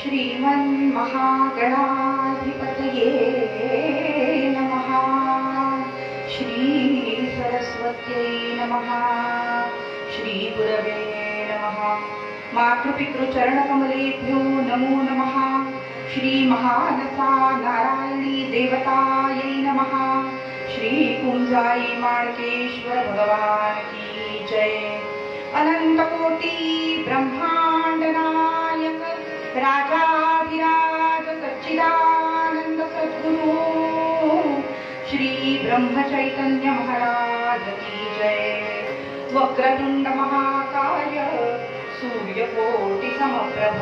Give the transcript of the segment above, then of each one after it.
श्रीमन्महागणाधिपतये नमः। श्री सरस्वत्यै नमः। श्री गुरवे नमः। मातृपितृचरणकमलेभ्यो नमो नमः। श्री महानसा नारायणी देवतायै नमः। श्री कुंजाई माणकेश्वर भगवान की जय। अनंत कोटि ब्रह्मांड नायक राजाधिराज सच्चिदानंद सद्गुरु श्री ब्रह्म चैतन्य महाराज की जय। वक्रतुंड महाकाय सूर्यकोटि समप्रभ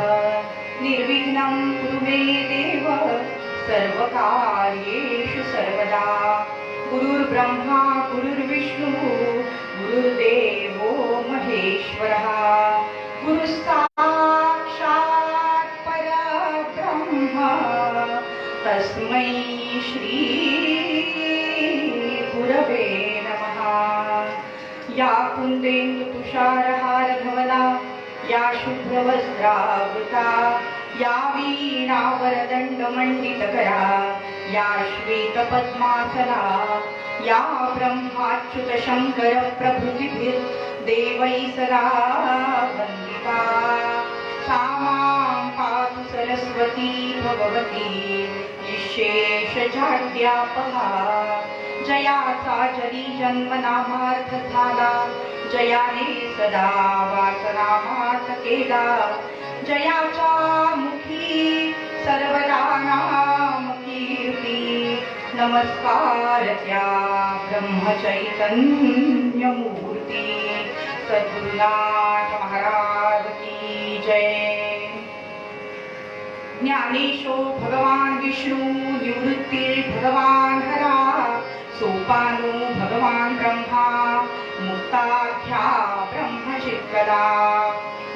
निर्विघ्नं कुरु मे देव सर्वकार्येषु सर्वदा। गुरुर्ब्रह्मा गुरुर्विष्णु गुरुर्देवो महेश्वरः। गुरुसाक्षात् परब्रह्म तस्मै श्री गुरवे नमः। या कुन्देन्दु तुषारहार धवला या शुभ्रवस्त्रावृता या वीणावरदण्डमण्डितकरा या श्वेतपद्मासना या ब्रह्माच्युत शङ्कर प्रभृतिभिर्देवैः सदा वन्दिता सा मां पातु सरस्वती भगवती निःशेषजाड्यापहा। जयाचा जरी जन्मनामार्थ झाला जयाने सदा वासनामात केला। जयाच्या मुखी सर्वदा नाम कीर्ती नमस्कार त्या ब्रह्मचैतन्य मूर्ती सद्गुरुनाथ महाराज की जय। ज्ञानेशो भगवान विष्णु निवृत्ती भगवान हरा सोपानो भगवान ब्रह्मा मुक्ताख्या ब्रह्मचित्कला।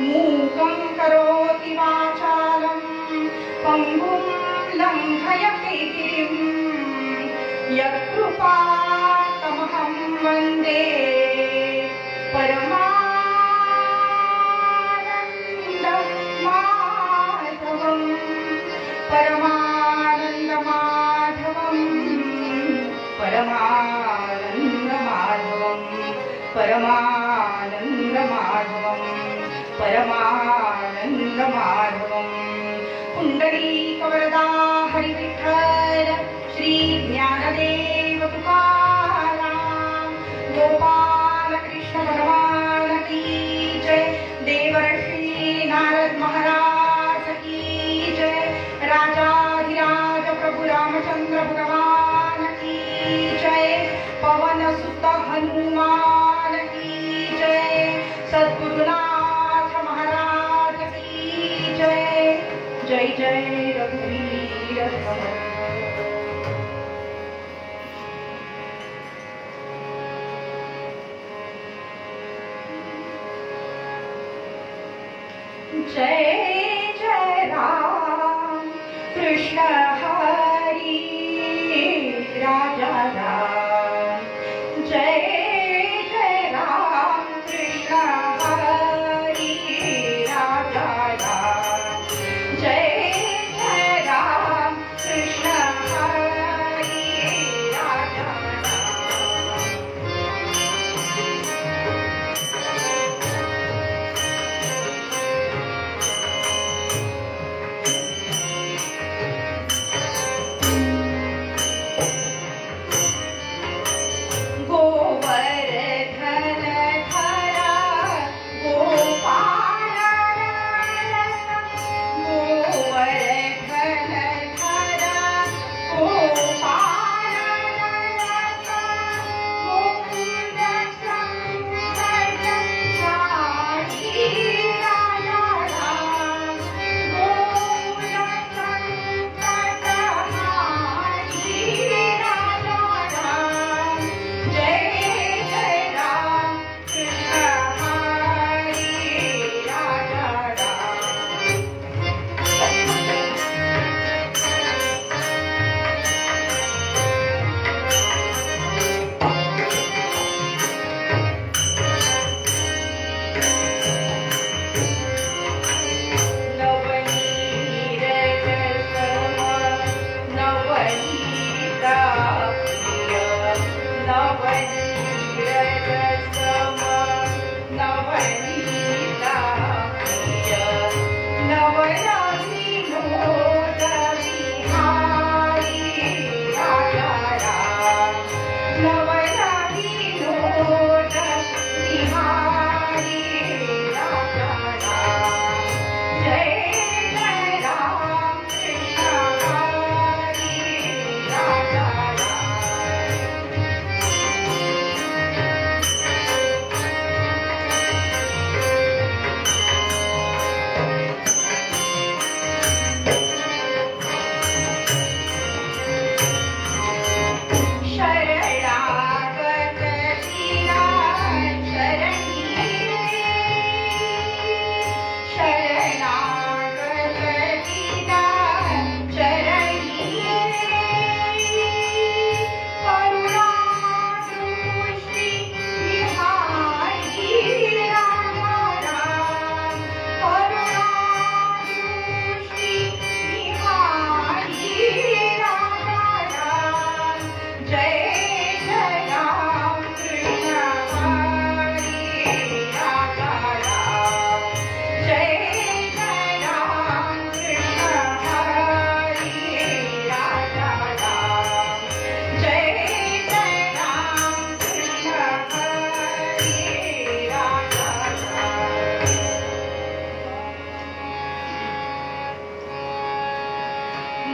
मूकं करोति वाचालं पङ्गुं लङ्घयते गिरिं यत्कृपातमहं वन्दे परमानन्दमाधवं परमानन्दमाधवं परमानन्दमाधवं परमानन्दमाधवं परमानन्दमाधवं। पुण्डरीकवरदा हरिविठ्ठल श्री ज्ञानदेव तुकाराम गोपाल कृष्ण भगवान की जय। देवर्षि नारद महाराज की जय। राजाधिराज प्रभु रामचंद्र भगवान की जय। पवन सुत हनुमान की जय। सद्गुरुनाथ महाराज की जय। जय जय रघुवीर समर्थ। जय जय राम कृष्ण हरि राजा राम। जय जय राम कृष्ण हरि राजा राम। जय जय राम कृष्ण हरि राजा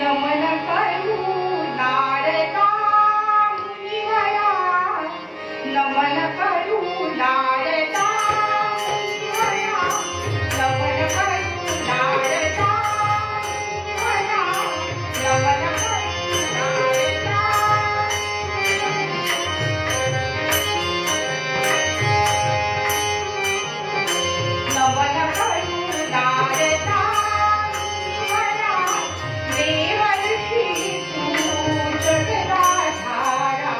नमन करू लाडका मुनिवरा नमन करू लाडका मुनिवरा नमन करू लाडका मुनिवरा नमन करू लाडका नमन करू लाडका मुनिवरा देवर्षी तू जगदाधारा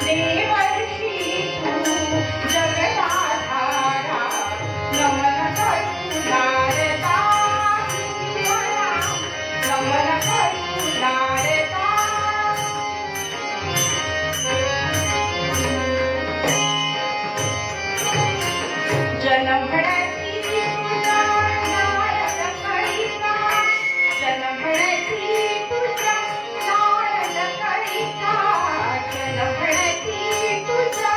देवर्षी तू जगदाधारा नमन करू लाडका मुनिवरा नमन करू लाडका जनगणती तुझा नारद करिता जनगणती तुझा नारद करिता जनगणती तुझा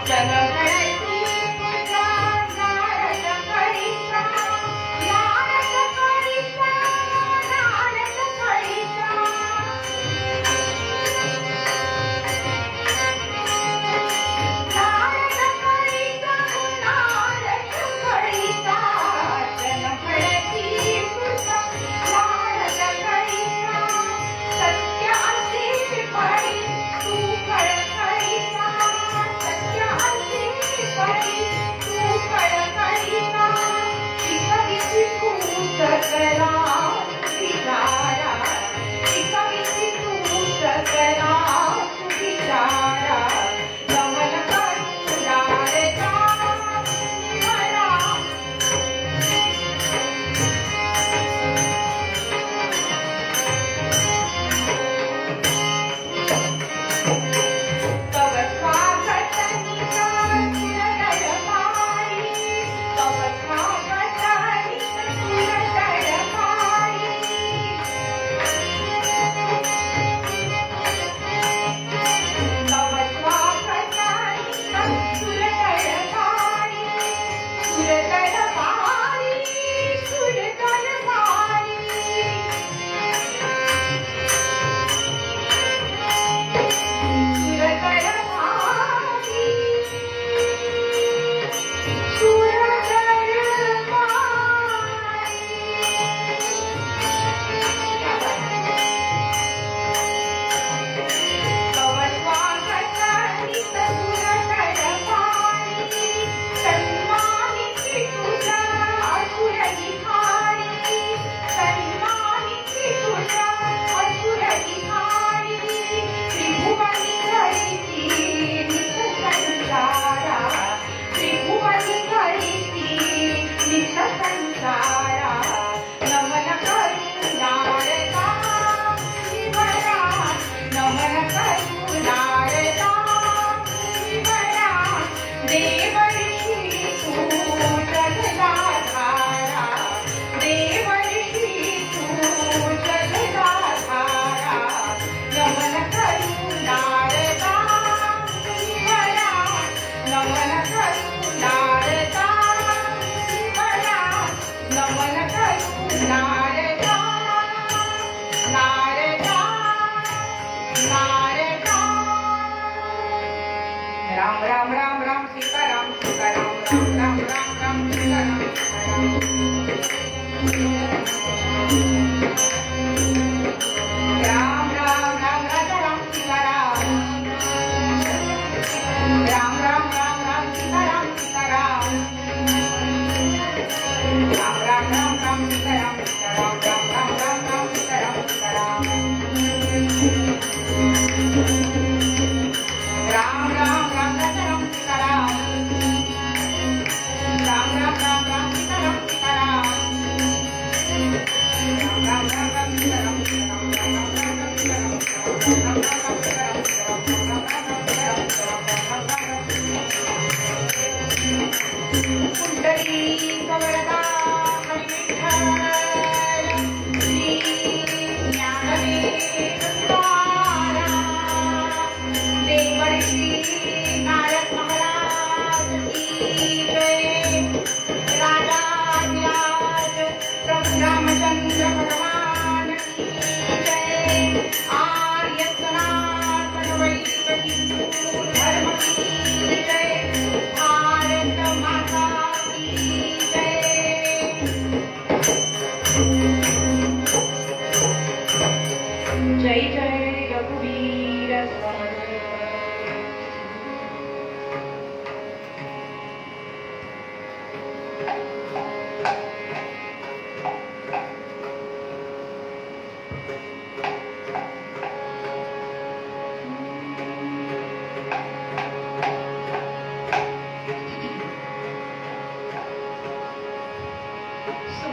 जनगणती तुझा नारद करिता नारद करिता नारद करिता नारद करिता नारद करिता जनगणती तुझा नारद करिता सत्य असे परी तू कळ करिता सत्य असे परी तू कळ करिता शिकविती तू सकला विचारा शिकविती तू सकला विचारा नमन करू लाडका मुनिवरा तव स्वागत नित सुरदरबारी तव स्वागत नित सुरदरबारी तव स्वागत नित सुरदरबारी सुरदरबारी सुरदरबारी तव स्वागत नित सुरदरबारी सन्मानिती तुझा असुरविहारी सन्मानिती तुझा असुरविहारी त्रिभुवनी करीती नित संसारा त्रिभुवनी करीती नित संसारा नमन करू लाडका मुनिवरा नमन करू लाडका मुनिवरा देवर्षी तू जगदाधारा देवर्षी तू जगदाधारा नमन करू लाडका मुनिवरा नमन करू लाडका मुनिवरा नमन करू लाडका लाडका लाडका राम राम राम राम सीताराम सीताराम राम राम राम राम सीताराम सीताराम राम राम राम राजा राम सीताराम राम राम राम राम सीताराम सीताराम राम राम राम राम सीताराम सीताराम राम राम राम राम सीताराम सीताराम राम राम राम राजा राम सीताराम राम राम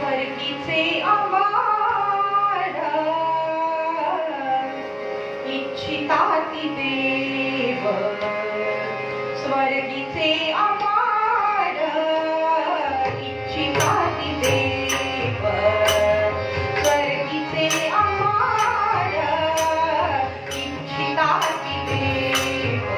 स्वर्गीचे अमार इच्छिताति देव स्वर्गीचे अमार इच्छिताति देव स्वर्गीचे अमार इच्छिताति देव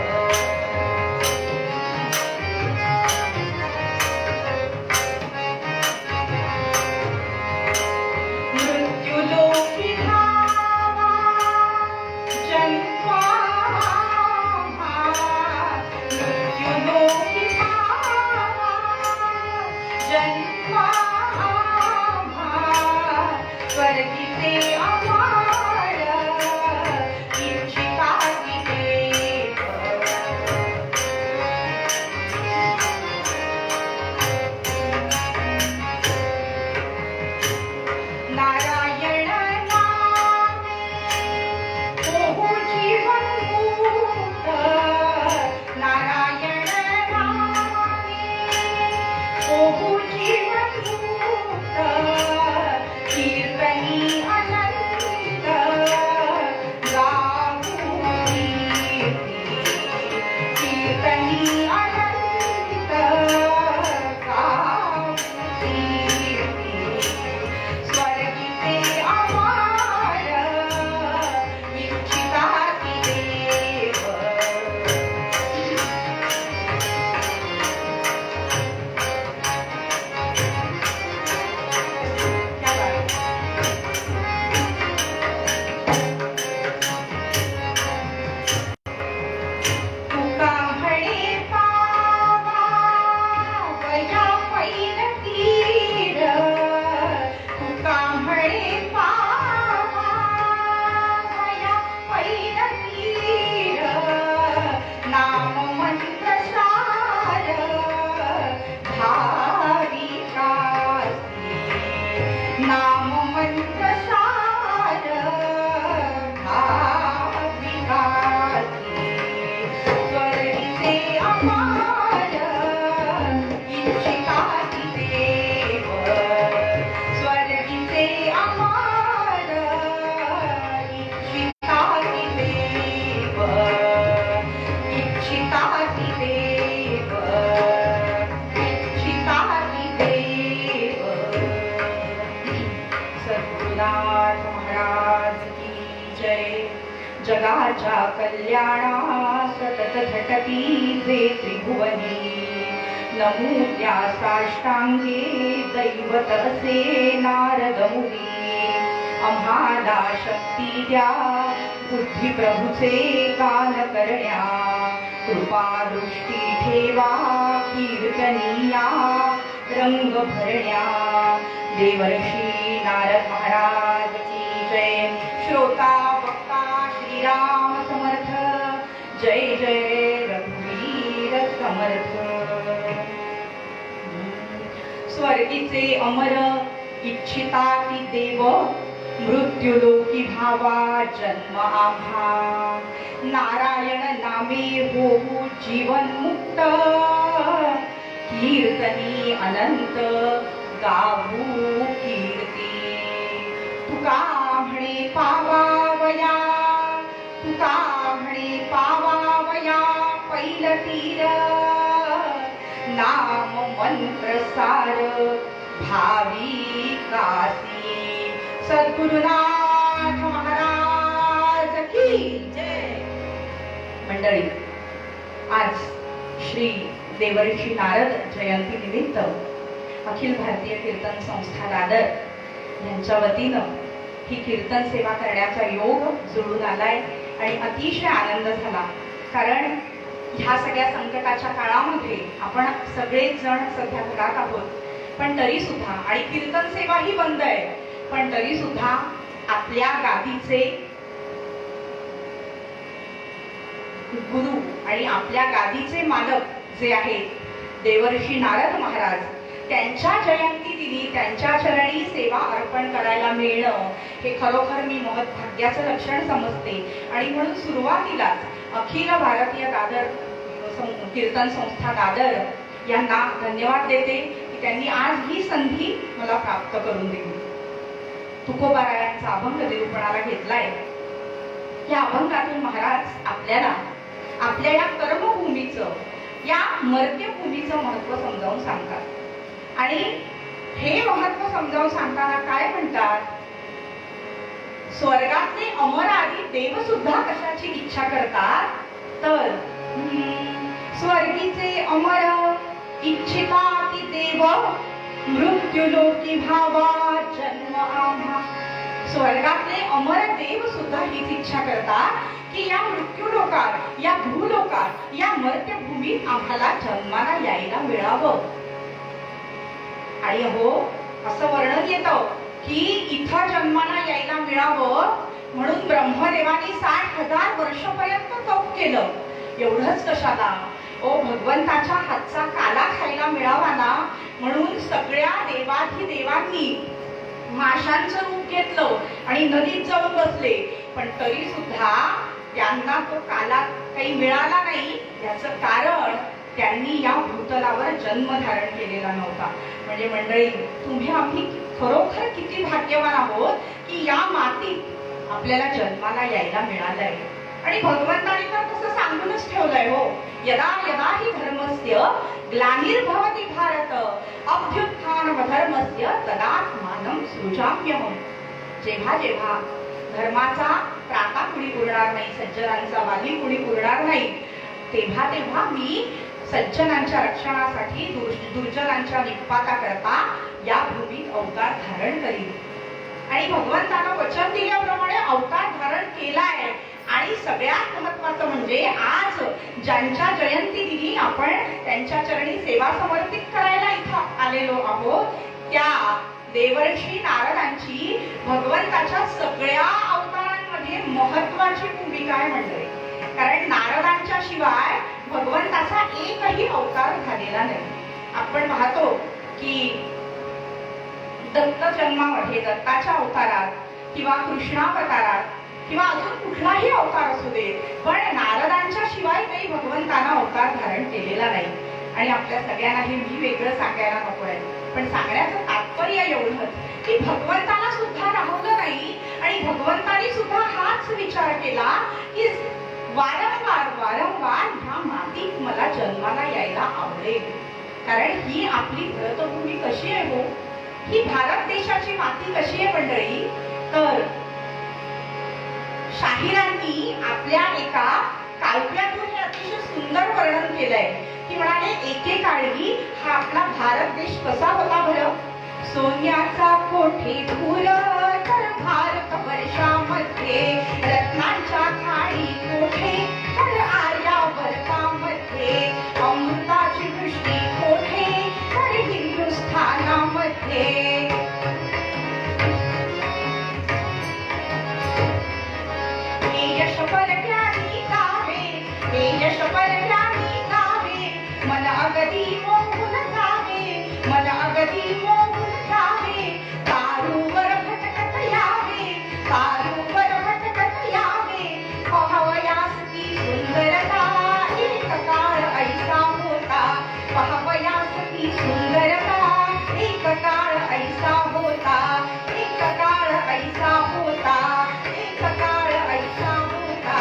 मृत्युलोकी धावा जन्मा मृत्युलोकी धावा जन्मा स्वर्गीचे अमार इच्छिताति देव नारायण नामे ओहु जीवन मुक्त नारायण नामे ओहु जीवन मुक्त कीर्तनी अनंत गाऊ कीर्तनी अनंत गाऊ स्वर्गीचे अमार इच्छिताति देव क्या बात तुका म्हणे पावा वया पैन तीर तुका म्हणे पावा वया पैन तीर नाम मंत्र सार भाविकासी नाम मंत्र सार भाविकासी स्वर्गीचे अमार इच्छिताति देव स्वर्गीचे अमार इच्छिताति देव इच्छिताति देव इच्छिताति देव सद्गुरुनाथ महाराज की जय जगाच्या कल्याणा सतत झटती जे त्रिभुवनी नमो त्या साष्टांगे दैवत असे नारद मुनी आम्हाला शक्ती द्या बुद्धी प्रभूचे गान करण्या कृपा दृष्टी ठेवा कीर्तनीया रंग भरण्या देवर्षी नारद महाराज की जय श्रोता वक्ता श्रीराम समर्थ जय जय रघुवीर समर्थ स्वर्गीचे अमर इच्छिताति देव मृत्युलोकी भावा जन्म आम्हा नारायण नामे होऊ जीवन मुक्त कीर्तनी अनंत गाऊ कीर्ती तुका म्हणे पावावया तुका म्हणे पावावया पैल तीर नाम मंत्र सार भाविकासी सद्गुरुनाथ महाराज की जय मंडळी आज श्री देवर्षी नारद जयंती निमित्त अखिल भारतीय कीर्तन संस्था दादर यांच्या वतीनं ही कीर्तन सेवा करण्याचा योग जुळून आलाय आणि अतिशय आनंद झाला कारण ह्या सगळ्या संकटाच्या काळामध्ये आपण सगळेच जण सध्या घरात आहोत पण तरी सुद्धा आणि कीर्तन सेवा ही बंद आहे पण तरी सुद्धा आपल्या गादीचे गुरु आणि आपल्या गादीचे मालक जे आहेत देवर्षी नारद महाराज त्यांच्या जयंती दिनी त्यांच्या चरणी सेवा अर्पण करायला मिळणं हे खरोखर मी महत्भाग्याचं लक्षण समजते आणि म्हणून सुरुवातीलाच अखिल भारतीय दादर कीर्तन संस्था दादर यांना धन्यवाद देते की त्यांनी आज ही संधी मला प्राप्त करून दिली. तुकोबारायांचा अभंग निरूपणाला घेतलाय. या अभंगातून महाराज आपल्याला आपल्या या कर्मभूमीचं, या मर्त्यभूमीचं महत्व समजावून सांगतात. आणि हे महत्व समजावून सांगताना काय म्हणतात, स्वर्गातले अमर आदी देव सुद्धा कशाची इच्छा करतात, तर स्वर्गीचे अमर इच्छिता ती देव मृत्यू लोकी भावा जन्म आम्हा. स्वर्गातले अमर देव सुद्धा हीच इच्छा करतात की या मृत्यू लोकात, या भूलोकात, या मर्त्यभूमीत आम्हाला जन्माला यायला मिळावं. आणि हो, असं वर्णन येतं की इथं जन्माला यायला मिळावं म्हणून ब्रह्मदेवानी 60,000 वर्षपर्यंत तप केलं. एवढंच कशाला, ओ भगवंताच्या हातचा काला खायला मिळावा ना म्हणून सगळ्या देवाधिदेवांनी माशांचं रूप घेतलं आणि नदीत जाऊन बसले. पण तरी सुद्धा त्यांना तो काला काही मिळाला नाही. याचं कारण त्यांनी या भूतलावर जन्म धारण केलेला नव्हता. म्हणजे मंडळी, तुम्ही आम्ही खरोखर किती भाग्यवान आहोत की या मातीत आपल्याला जन्माला यायला मिळालंय. आणि भगवंताने तर तसं सांगूनच ठेवलंय, हो, यदा यदा हि धर्मस्य ग्लानिर्भवति भारत अभ्युत्थानमधर्मस्य तदात्मानं सृजाम्यहम्. जेव्हा जेव्हा धर्माचा त्राता कुणी पुरणार नाही, सज्जनांचा वाली कुणी पुरणार नाही, तेव्हा तेव्हा मी सज्जनांच्या रक्षणासाठी, दुर्जनांच्या निपाता करता या भूमीत अवतार धारण करीन. आणि भगवंतानं वचन दिल्याप्रमाणे अवतार धारण केलाय. आणि सगळ्यात महत्वाचं म्हणजे आज ज्यांच्या जयंती दिनी आपण त्यांच्या चरणी सेवा समर्पित करायला इथं आलेलो आहोत, त्या देवर्षी नारदांची भगवंताच्या सगळ्या अवतारांमध्ये महत्वाची भूमिका आहे मंडळी. कारण नारदांच्या शिवाय भगवंताचा एकही अवतार झालेला नाही. आपण पाहतो की दत्त जन्मामध्ये, दत्ताच्या अवतारात किंवा कृष्णावतारात किंवा अजून कुठलाही अवतार असू दे, पण नारदांच्या शिवाय काही भगवंतानं अवतार धारण केलेला नाही. आणि आपल्या सगळ्यांना हे मी वेगळं सांगायला नको आहे, पण सांगण्याचं तात्पर्य एवढंच की भगवंताला सुद्धा राहवलं नाही. आणि भगवंतानी सुद्धा हाच विचार केला की वारंवार वारंवार ह्या मातीत मला जन्माला यायला आवडेल. कारण ही आपली व्रतभूमी कशी आहे, हो, ही भारत देशाची माती कशी आहे मंडळी, तर शाहिरांनी आपल्या एका काव्यातून हे अतिशय सुंदर वर्णन केलंय. की म्हणाले, एकेकाळी हा आपला भारत देश कसा होता बरं, सोन्याचा कोठेपूर तर भारत वर्षामध्ये, रत्नांच्या खाणी कोठे तर आर्यावर्तामध्ये, अमृताची वृष्टी कोठे तर हिंदुस्थानामध्ये. मन अगदी मोहून जावे, मन अगदी मोहून जावे, तारूवर भटकत यावे, तारूवर भटकत यावे, पाहावयास ती सुंदरता एक काळ ऐसा होता, पाहावयास ती सुंदरता एक काळ ऐसा होता, एक काळ ऐसा होता, एक काळ ऐसा होता.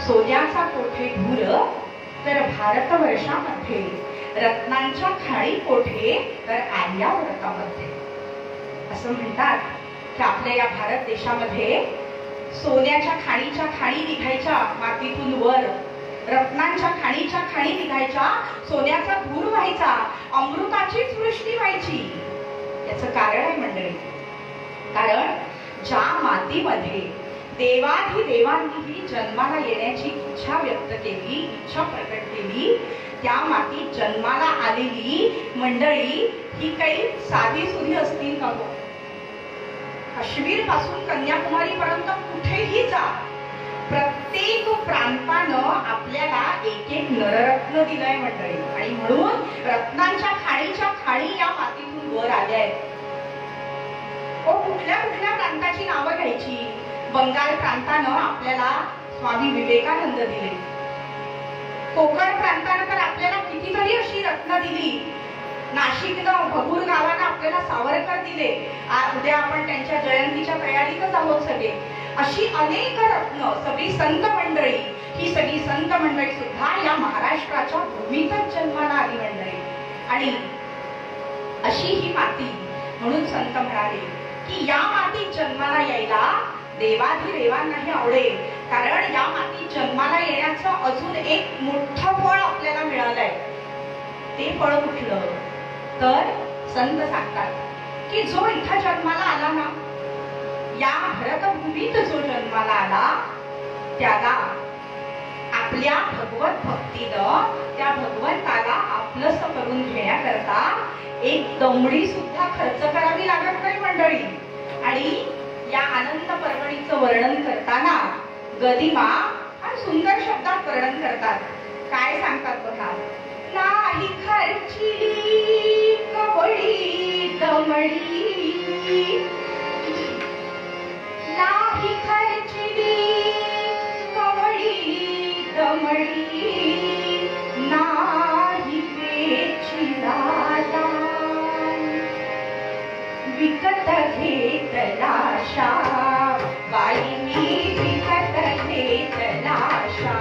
सोन्याचा कोठे धूर तर भारतवर्षामध्ये, रत्नांच्या खाणी कोठे तर आर्यावर्तामध्ये. असं म्हणतात की आपल्या या भारत देशामध्ये सोन्याच्या खाणीच्या खाणी निघायच्या मातीतून वर, रत्नांच्या खाणीच्या खाणी निघायच्या, सोन्याचा धूर व्हायचा, अमृताचीच वृष्टी व्हायची. याचं कारण आहे मंडळी, कारण ज्या मातीमध्ये देवाधिदेवांनीही जन्माला येण्याची इच्छा व्यक्त केली, इच्छा प्रकट केली, त्या मातीत जन्माला आलेली मंडळी ही काही साधी सुधी असतील का? काश्मीर पासून कन्याकुमारी पर्यंत कुठेही जा, प्रत्येक प्रांतानं आपल्याला एक एक नररत्न दिलंय मंडळी. आणि म्हणून रत्नांच्या खाणीच्या खाणी या मातीतून वर आल्या आहेत. कुठल्या कुठल्या प्रांताची नावं घ्यायची. बंगाल प्रांतानं आपल्याला स्वामी विवेकानंद दिले, कोकण प्रांतानं तर आपल्याला कितीतरी अशी रत्न दिली. नाशिकनं भगूर गावानं आपल्याला सावरकर दिले. उद्या आपण त्यांच्या जयंतीच्या तयारीतच आहोत सगळे. अशी अनेक रत्न, सगळी संत मंडळी, ही सगळी संत मंडळी सुद्धा या महाराष्ट्राच्या भूमीतच जन्माला आली मंडळी. आणि अशी ही माती, म्हणून संत म्हणाले की या मातीत जन्माला यायला देवाधिदेवांनाही आवडेल. कारण या मातीत जन्माला येण्याचं अजून एक मोठं फळ आपल्याला मिळालंय. ते फळ कुठलं तर संत सांगतात की जो इथं जन्माला आला ना, या भरतभूमीत जो जन्माला आला, त्याला आपल्या भगवत भक्तीनं त्या भगवंताला आपलंस करून घेण्याकरता एक दमडी सुद्धा खर्च करावी लागत नाही मंडळी. आणि या आनंद पर्वणीचं वर्णन करताना गदिमा फार सुंदर शब्दात वर्णन करतात. काय सांगतात बघा. नाही खर्चिली कवडी दमडी, नाही खर्चिली कवडी दमडी, नाही वेचिला विकत घेतला शा, बाई मी विकत घेतला शा,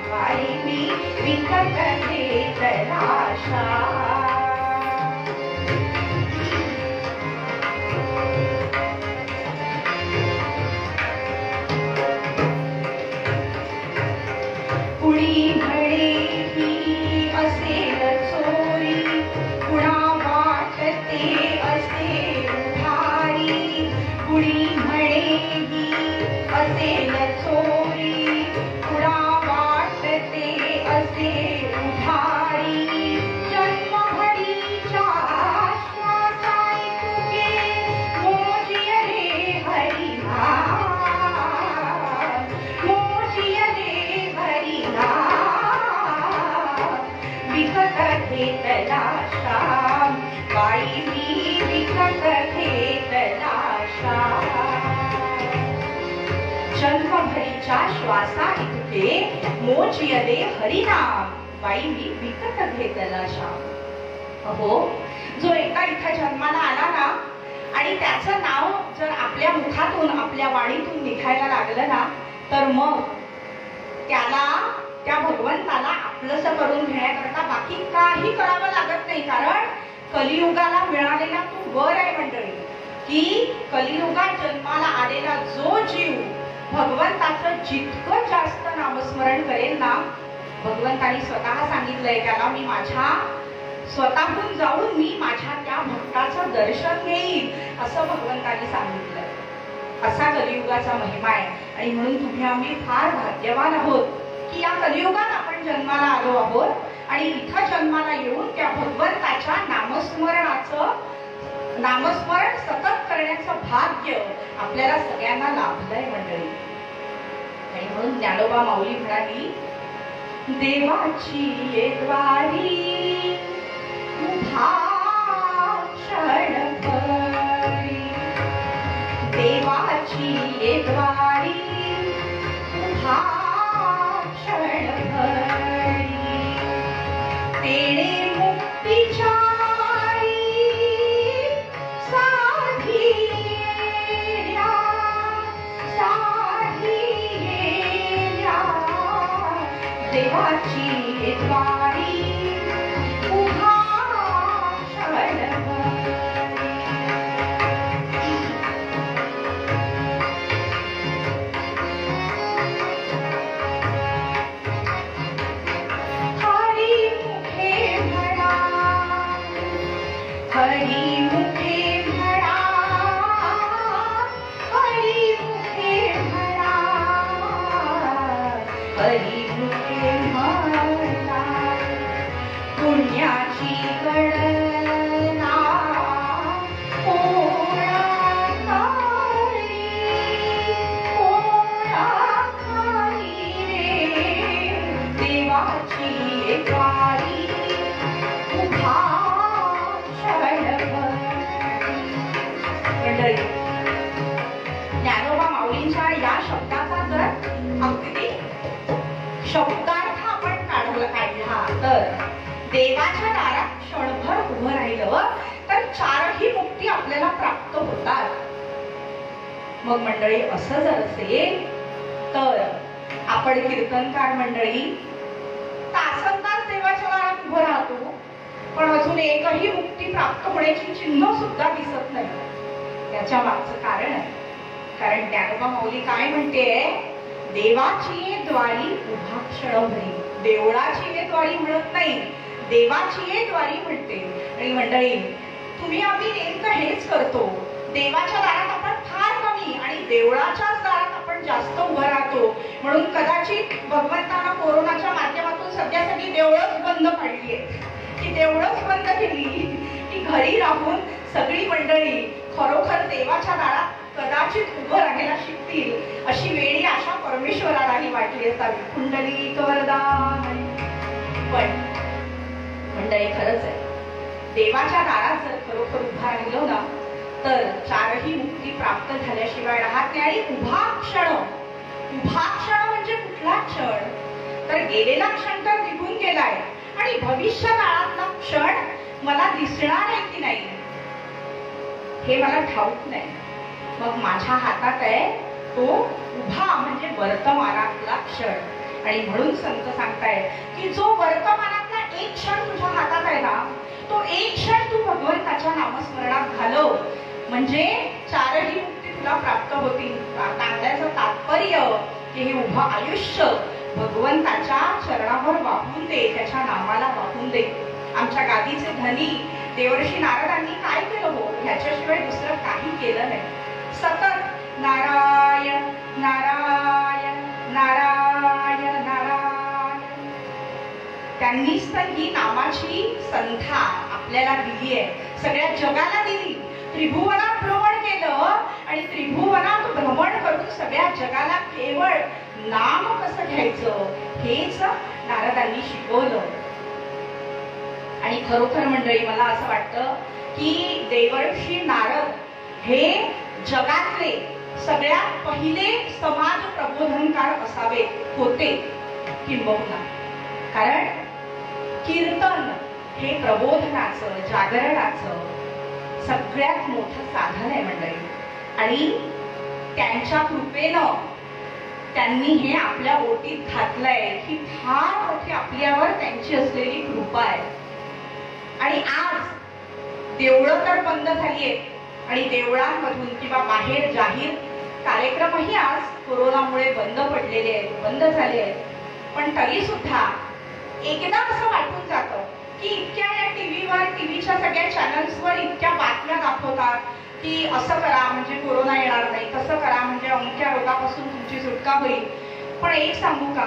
बाई मी विकत घेतला शा. कुणी म्हणे ही असेल चोरी, कुणा वाटते असे उधारी, कुणी म्हणे ही असेल चोरी, कुणा वाटते असे उधारी. जन्मभरीच्या श्वासाई तुके मोजिय रे हरिनाम, मोजिय रे हरिनाम, विकत घेतला श्याम, बाई मी विकत घेतला श्याम. जन्मभरीच्या श्वासा इतके मोजिय रे हरिनाम, बाई मी विकत घेतला श्याम. अहो, जो एका इथं जन्माला आला ना, आणि त्याचं नाव जर आपल्या मुखातून आपल्या वाणीतून निघायला लागलं ना, तर मग त्याला त्या भगवंताला आपलंसं करून घेण्याकरता बाकी काही करावं लागत नाही. कारण कलियुगाला मिळालेला तो वर आहे मंडळी, की कलियुगात जन्माला आलेला जो जीव भगवंताचं जितकं जास्त नामस्मरण करेल ना, भगवंतानी स्वतः सांगितलंय त्याला मी माझ्या स्वतःहून जाऊन मी माझ्या त्या भक्ताचं दर्शन घेईल, असं भगवंतानी सांगितलंय. असा कलियुगाचा महिमा आहे. आणि म्हणून तुम्ही आम्ही फार भाग्यवान आहोत की या कलियुगात आपण जन्माला आलो आहोत आणि इथं जन्माला येऊन त्या भगवंताच्या नामस्मरण सतत करण्याचं भाग्य आपल्याला सगळ्यांना लाभलंय मंडळी. आणि म्हणून ज्ञानोबा माऊली म्हणाली, देवाची येद्वारी उभा क्षणभरी, देवाची येद्वारी उभा क्षणभरी, तेणे मुक्तीच्या देवाची येद्वारी उभा क्षणभरी. हरी मुखे म्हणा, हरी मुखे म्हणा, हरी मुखे म्हणा, हरी पुण्याची गणना खाली रे, देवाची येद्वारी उभा क्षणभरी. मग मंडळी असं जर असेल तर आपण कीर्तनकार मंडळी तासनतास देवाच्या दारात उभं राहतो, पण अजून एकही मुक्ती प्राप्त होण्याची चिन्ह सुद्धा दिसत नाही. याच्या मागचं कारण आहे. कारण ज्ञानोबा माऊली काय म्हणते, देवाची ये द्वारी उभा क्षण भरी. देवळाची ये द्वारी म्हणत नाही, देवाची ये द्वारी म्हणते. आणि मंडळी तुम्ही आम्ही नेमकं हेच करतो. देवाच्या दारात आपण फार कमी आणि देवळाच्याच दारात आपण जास्त उभं राहतो. म्हणून कदाचित भगवंतानं कोरोनाच्या माध्यमातून सध्या सगळी देवळच बंद पाडली आहेत, की देवळच बंद केली, की घरी राहून सगळी मंडळी खरोखर देवाच्या दारात कदाचित उभं राहायला शिकतील. अशी वेळी आशा परमेश्वरालाही वाटली असावी. कुंडलिक वरदान. पण मंडळी खरंच आहे, देवाच्या दारात जर खरोखर उभा राहिलो ना तर चारही मुक्ती प्राप्त झाल्याशिवाय राहत नाही. आणि उभा क्षण म्हणजे कुठला क्षण? तर गेलेला क्षण तर निघून गेलाय आणि भविष्य काळातला क्षण मला दिसणार आहे की नाही हे मला ठाऊक नाही. मग माझ्या हातात आहे तो उभा म्हणजे वर्तमानातला क्षण. आणि म्हणून संत सांगतायत की जो वर्तमानातला एक क्षण तुझ्या हातात आहे ना, तो एक क्षण तू भगवंताच्या नामस्मरणात घालव, म्हणजे चारही मुक्ती तुला प्राप्त होतील. सांगण्याचं तात्पर्य की हे उभं आयुष्य भगवंताच्या चरणावर वाहून दे, त्याच्या नामाला वाहून दे. आमच्या गादीचे धनी देवर्षी नारदांनी काय केलं हो, ह्याच्याशिवाय दुसरं काही केलं नाही. सतत नारायण नारायण नारायण नारायण. त्यांनीच तर ही नामाची संथा आपल्याला दिली आहे, सगळ्या जगाला दिली. त्रिभुवनात भ्रमण केलं आणि त्रिभुवनात भ्रमण करून सगळ्या जगाला केवळ नाम कसं घ्यायचं हेच नारदांनी शिकवलं. आणि खरोखर मंडळी मला असं वाटतं की देवर्षी नारद हे जगातले सगळ्यात पहिले समाज प्रबोधनकार असावे होते किंबहुना. कारण कीर्तन हे प्रबोधनाचं, जागरणाचं सगळ्यात मोठं साधन आहे मंडळी. आणि त्यांच्या कृपेनं त्यांनी हे आपल्या ओटीत घातलंय, ही फार मोठी आपल्यावर त्यांची असलेली कृपा आहे. आणि आज देवळं तर बंद झाली आहेत आणि देवळांमधून किंवा बाहेर जाहीर कार्यक्रमही आज कोरोनामुळे बंद पडलेले आहेत, बंद झाले आहेत. पण तरी सुद्धा एकदा असं वाटून जातं की इतक्या या टीव्हीवर, टीव्हीच्या सगळ्या चॅनल्सवर इतक्या बातम्या दाखवतात की असं करा म्हणजे कोरोना येणार नाही, तसं करा म्हणजे अमुक्या रोगापासून तुमची सुटका होईल. पण एक सांगू का,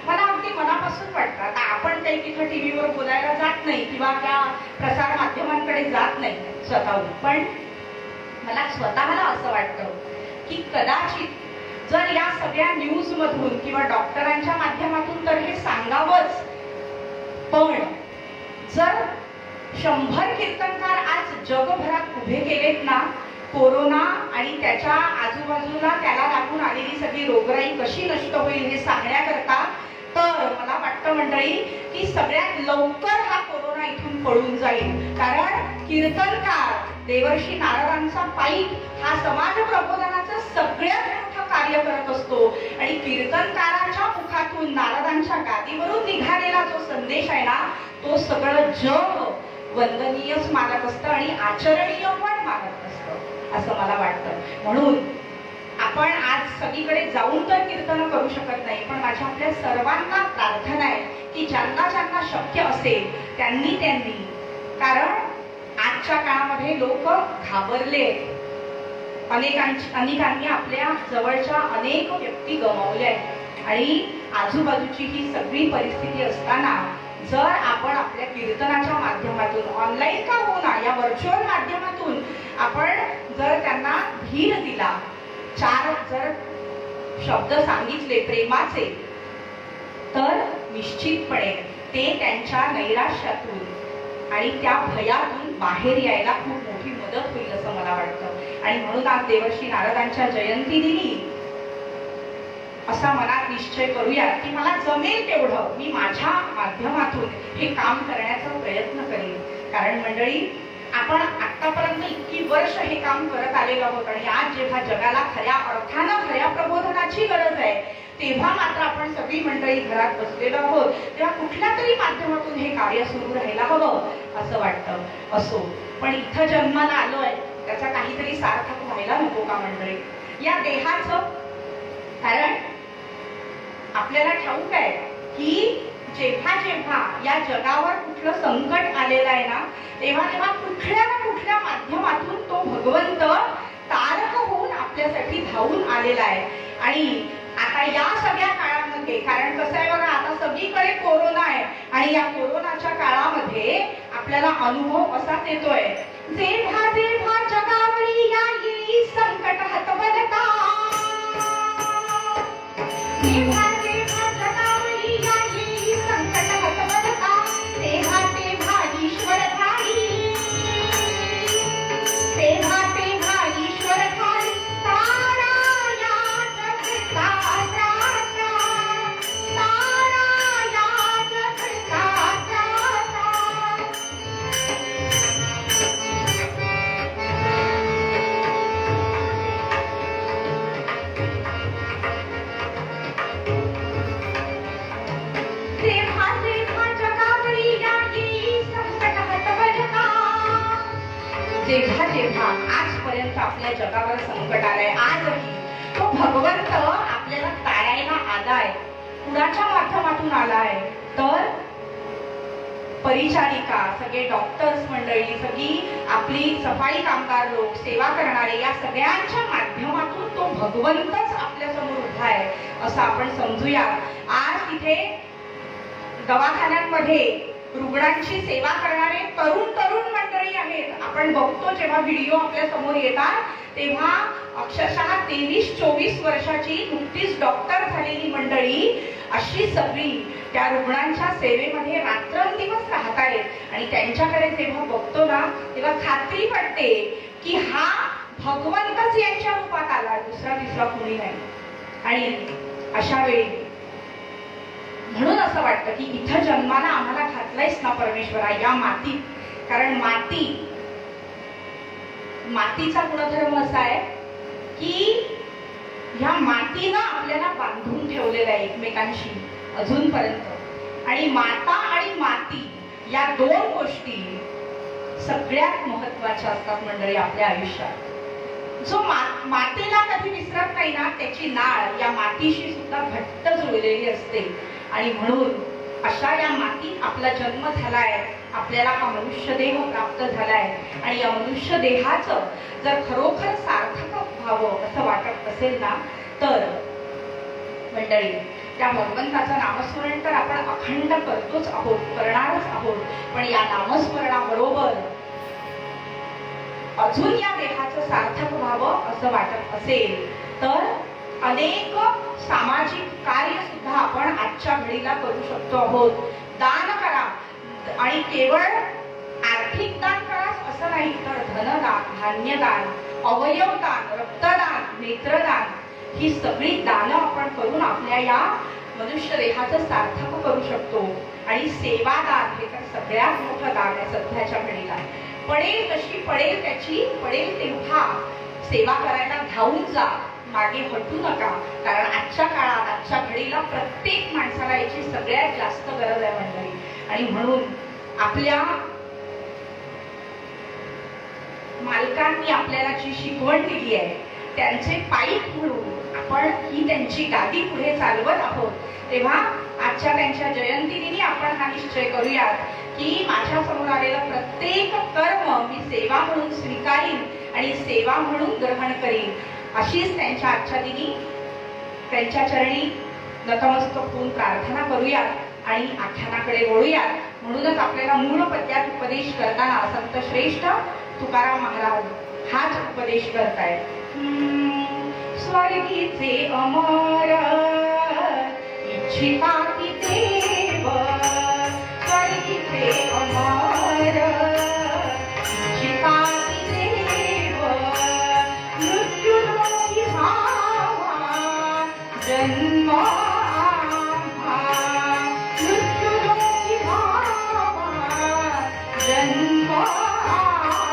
मला अगदी मनापासून वाटतं. आता आपण काही तिथं टीव्हीवर बोलायला जात नाही किंवा त्या प्रसार माध्यमांकडे जात नाही स्वतःहून, पण मला स्वतःला असं वाटतं की कदाचित जर या सगळ्या न्यूज मधून किंवा डॉक्टरांच्या माध्यमातून तर हे सांगावंच, पण जर 100 कीर्तनकार आज जगभरात उभे केलेत ना, कोरोना आणि त्याच्या आजूबाजूला त्याला लागून आलेली सगळी रोगराई कशी नष्ट होईल हे सांगण्याकरता, तर मला वाटतं मंडळी की सगळ्यात लवकर हा कोरोना इथून पळून जाईल. कारण कीर्तनकार देवर्षी नारदांचा पाईक हा समाज प्रबोधनाचं सगळ्यात मोठं कार्य करत असतो. आणि कीर्तनकाराच्या मुखातून नारदांच्या गादीवरून निघालेला जो संदेश आहे ना, तो सगळं जग वंदनीयच मानत असतं आणि आचरणीय पण मानत असतं असं मला वाटतं. म्हणून आपण आज सगळीकडे जाऊन तर कीर्तन करू शकत नाही, पण माझ्या आपल्या सर्वांना प्रार्थना आहे की ज्यांना ज्यांना शक्य असेल त्यांनी, कारण आजच्या काळामध्ये लोक घाबरले, अनेकांनी आपल्या जवळच्या अनेक व्यक्ती गमावल्या आहेत. आणि आजूबाजूची ही सगळी परिस्थिती असताना जर आपण आपल्या कीर्तनाच्या माध्यमातून, ऑनलाईन का होईना या व्हर्च्युअल माध्यमातून आपण जर त्यांना धीर दिला, 4 जर शब्द सांगितले प्रेमाचे, तर निश्चितपणे ते त्यांच्या नैराश्यातून आणि त्या भयातून बाहेर यायला खूप मोठी मदत होईल असं मला वाटतं. आणि म्हणून आज देवर्षी नारदांच्या जयंती दिनी असा मनात निश्चय करूया की मला जमेल तेवढं मी माझ्या माध्यमातून हे काम करण्याचा प्रयत्न करेन. कारण मंडळी आपण आतापर्यंत इतकी वर्ष हे काम करत आलेलो आहोत आणि आज जेव्हा जगाला खऱ्या अर्थानं खऱ्या प्रबोधनाची गरज आहे तेव्हा मात्र आपण सगळी मंडळी घरात बसलेलो आहोत, तेव्हा कुठल्या तरी माध्यमातून हे कार्य सुरू राहायला हवं असं वाटतं. असो, पण इथं जन्माला आलोय त्याचा काहीतरी सार्थक व्हायला नको का मंडळी? या देहाचं कारण आपल्याला ठाऊक आहे की जेव्हा जेव्हा या जगावर कुठलं संकट आलेलं आहे ना तेव्हा तेव्हा कुठल्या ना कुठल्या माध्यमातून तो भगवंत तारक होऊन आपल्यासाठी धावून आलेला आहे. आणि आता या सगळ्या काळामध्ये, कारण कसं आहे बघा, आता सगळीकडे कोरोना आहे आणि या कोरोनाच्या काळामध्ये आपल्याला अनुभव असाच येतोय, जेव्हा जेव्हा जगावरी या येई संकट हतबलता, जेव्हा जेव्हा जगावरी या येई संकट हतबलता, तेव्हा तेव्हा ईश्वर ठाई, तेव्हा तेव्हा ईश्वर ठाई तारा या जगता त्राता, तारा या जगता त्राता. तेव्हा तेव्हा जगावरी या येई संकट हतबलता, जेव्हा जेव्हा आजपर्यंत आपल्या जगावर संकट आलंय, आजही तो भगवंत आपल्याला तारायला आलाय. कुणाच्या माध्यमातून आलाय तर परिचारिका, सगळे डॉक्टर्स मंडळी, सगळी आपली सफाई कामगार लोक, सेवा करणारे, या सगळ्यांच्या माध्यमातून तो भगवंतच आपल्या समोर उभा आहे असं आपण समजूया. आज तिथे दवाखान्यांमध्ये रुग्णांची सेवा करणारे तरुण तरुण मंडळी आहेत. आपण बघतो जेव्हा व्हिडिओ आपल्या समोर येतात तेव्हा अक्षरशः 23-24 वर्षाची नुकतीच डॉक्टर झालेली मंडळी अशी सगळी त्या रुग्णांच्या सेवेमध्ये रात्रंदिवस राहतायत. आणि त्यांच्याकडे जेव्हा बघतो ना तेव्हा खात्री पडते की हा भगवंतच यांच्या रूपात आला, दुसरा तिसरा कोणी नाही. आणि अशा वेळी म्हणून असं वाटतं की इथं जन्माला आम्हाला घातलायच ना परमेश्वरा या मातीत. कारण मातीचा गुणधर्म असा आहे की ह्या मातीनं आपल्याला बांधून ठेवलेलं आहे एकमेकांशी अजूनपर्यंत. आणि माता आणि माती या दोन गोष्टी सगळ्यात महत्वाच्या असतात मंडळी आपल्या आयुष्यात. जो मातेला कधी विसरत नाही ना त्याची नाळ या मातीशी सुद्धा घट्ट जुळलेली असते. आणि म्हणून अशा या मातीत आपला जन्म झालाय, आपल्याला हा मनुष्य देह प्राप्त झालाय. आणि या मनुष्य देहाचं जर खरोखर सार्थक व्हावं असं वाटत असेल ना तर मंडळी त्या भगवंताचं नामस्मरण तर आपण अखंड करतोच आहोत, करणारच आहोत. पण या नामस्मरणाबरोबर अजून या देहाचं सार्थक व्हावं असं वाटत असेल तर अनेक सामाजिक कार्य सुद्धा आपण आजच्या घडीला करू शकतो आहोत. दान करा, आणि केवळ आर्थिक दान करा असं नाही तर धनदान, धान्यदान, अवयवदान, रक्तदान, नेत्रदान ही सगळी दानं आपण करून आपल्या या मनुष्य देहाचं सार्थक करू शकतो. आणि सेवादान हे तर सगळ्यात मोठं दान आहे सध्याच्या घडीला. पडेल तशी पडेल त्याची, पडेल तेव्हा सेवा करायला धावून जा, मागे हटू नका. कारण आजच्या काळात, आजच्या घडीला प्रत्येक माणसाला याची सगळ्यात जास्त गरज आहे मंडळी. आणि म्हणून आपल्या मालकांनी आपल्याला जी शिकवण दिली आहे त्यांचे पाईक म्हणून आपण ही त्यांची गादी पुढे चालवत आहोत. तेव्हा आजच्या त्यांच्या जयंतीदिनी आपण हा निश्चय करूयात की माझ्या समोर आलेलं प्रत्येक कर्म मी सेवा म्हणून स्वीकारीन आणि सेवा म्हणून ग्रहण करीन. अशीच त्यांच्या आजच्या दिनी त्यांच्या चरणी नतमस्तक होऊन प्रार्थना करूयात आणि आख्यानाकडे वळूयात. म्हणूनच आपल्याला मूळ पद्यात उपदेश करताना संत श्रेष्ठ तुकाराम महाराज हाच उपदेश करतायत. स्वर्गीचे अमर इच्छिता की देव, स्वर्गीचे अमर इच्छिता की देव, मृत्युलोकी भावा जन्म आम्हा, मृत्युलोकी भावा जन्म आम्हा.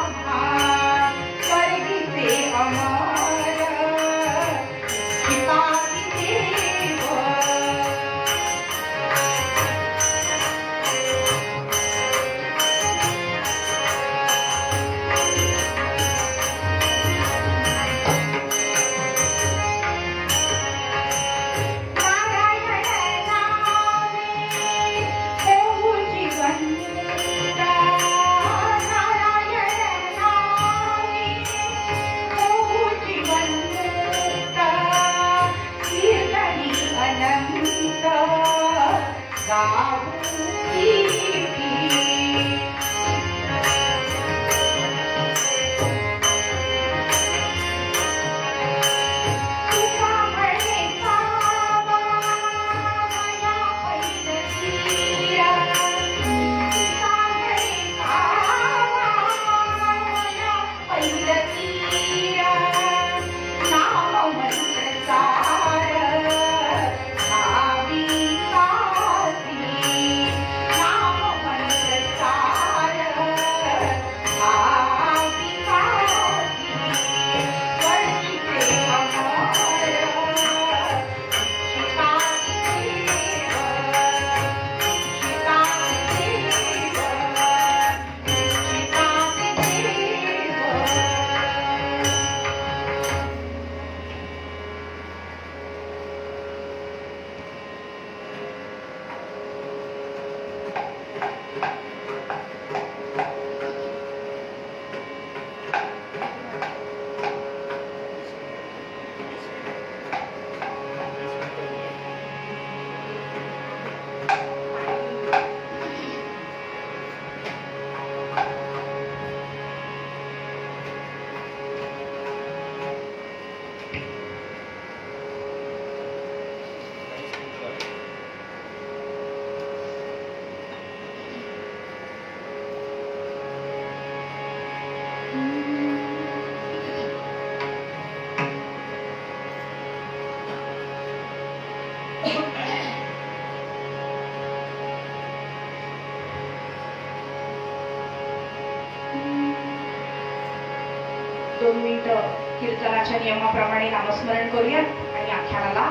2 मिनिटं कीर्तनाच्या नियमाप्रमाणे नामस्मरण करूयात आणि आख्यानाला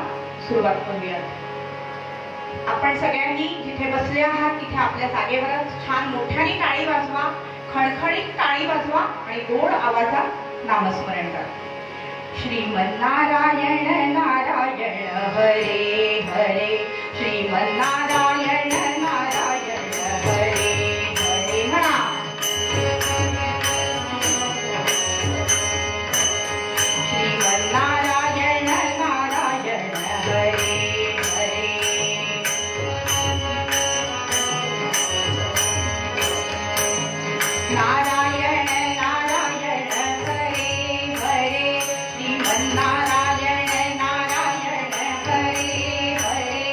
सुरुवात करूयात. आपण सगळ्यांनी जिथे बसले आहात तिथे आपल्या जागेवरच छान मोठ्याने टाळी वाजवा, खणखणीत टाळी वाजवा आणि गोड आवाजात नामस्मरण करा. श्रीमन्नारायण नारायण हरे हरे, श्रीमन्नारायण नारायण हरे हरे म्हणा. श्रीमन्नारायण नारायण हरे हरे. नारायण नारायण हरे हरे, श्रीमन्नारायण नारायण हरे हरे,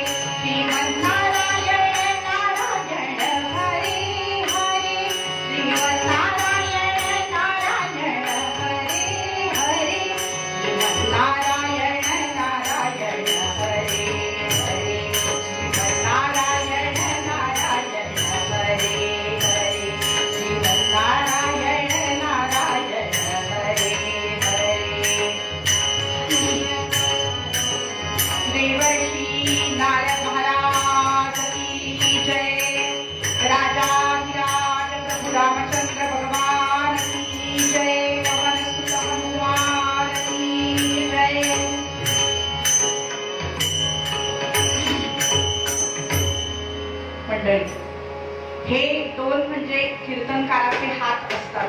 श्रीमन्नारायण नारायण हरे हरे, श्रीमन्नारायण नारायण हरे हरे, श्रीमन्नारायण नारायण हरे हरे, श्रीमन्नारायण नारायण हरे हरे, श्रीमन्नारायण नारायण हरे हरे. देवर्षी नारद महाराज की जय. राजाधिराज प्रभु रामचंद्र भगवान की जय. पवन सुत हनुमान की जय. मंडळी, हे दोन म्हणजे कीर्तनकाराचे हात असतात.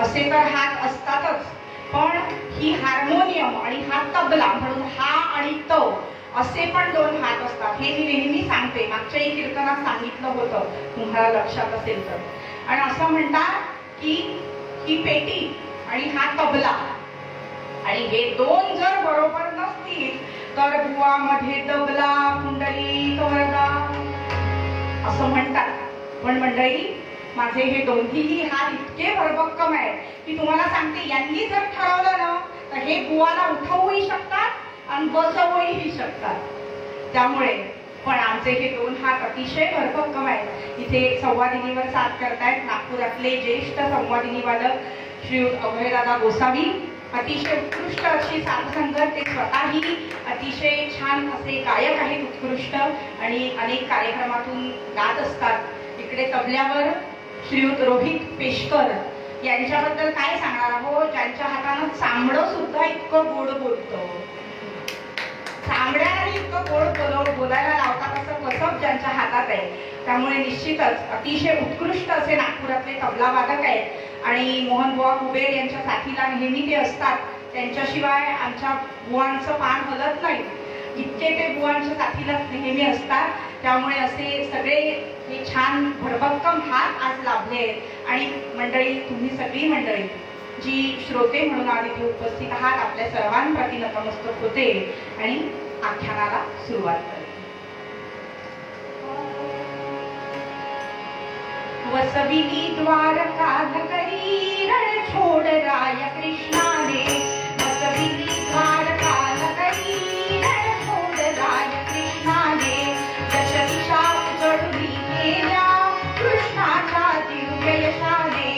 असे तर हात असतातच, पण ही हार्मोनियम आणि हा तबला म्हणून हा आणि तो असे पण दोन हात असतात. हे मी नेहमी सांगते, मागच्याही कीर्तनात सांगितलं होतं, तुम्हाला लक्षात असेल तर. आणि असं म्हणतात की ही पेटी आणि हा तबला, आणि हे दोन जर बरोबर नसतील तर बुवामध्ये तबला कुंडली वरदा असं म्हणतात. पण मंडळी, माझे हे दोन्हीही हात इतके भरभक्कम आहेत की तुम्हाला सांगते, यांनी जर ठरवलं ना तर हे बुवाला उठवूही शकतात आणि बसवूही शकतात. त्यामुळे पण आमचे हे दोन हात अतिशय भरभक्कम आहेत. इथे संवादिनीवर साथ करतायत नागपुरातले ज्येष्ठ संवादिनी वादक श्री अभयदादा गोसावी. अतिशय उत्कृष्ट अशी साथसंगत, ते स्वतःही अतिशय छान असे गायक आहेत, उत्कृष्ट, आणि अनेक कार्यक्रमातून गात असतात. इकडे तबल्यावर श्रीयुत रोहित पेशकर, यांच्याबद्दल काय सांगणार आहोत, ज्यांच्या हातानं चांबडं सुद्धा इतकं गोड बोलतं. चांबड्यालाही इतकं गोड बोलायला लावतात असं कसब ज्यांच्या हातात आहे. त्यामुळे निश्चितच अतिशय उत्कृष्ट असे नागपुरातले तबला वादक आहेत. आणि मोहन बुवा कुबेर यांच्या साथीला नेहमी ते असतात. त्यांच्याशिवाय आमच्या बुवांचं पान हलत नाही, इतके ते बुवांच्या साथीला नेहमी असतात. त्यामुळे असे सगळे हे छान भरभक्कम हात आज लाभले आहेत. आणि मंडळी, तुम्ही सगळी मंडळी जी श्रोते म्हणून आज इथे उपस्थित आहात, आपल्या सर्वांप्रती नतमस्तक होते आणि आख्यानाला सुरुवात करते. वसविली द्वारका नगरी, रण छोड़ राय कृष्णाने. वसविली द्वारका नगरी, रण छोड़ राय कृष्णाने. दश दिशा उजळली गेल्या कृष्णाच्या दिव्य यशाने.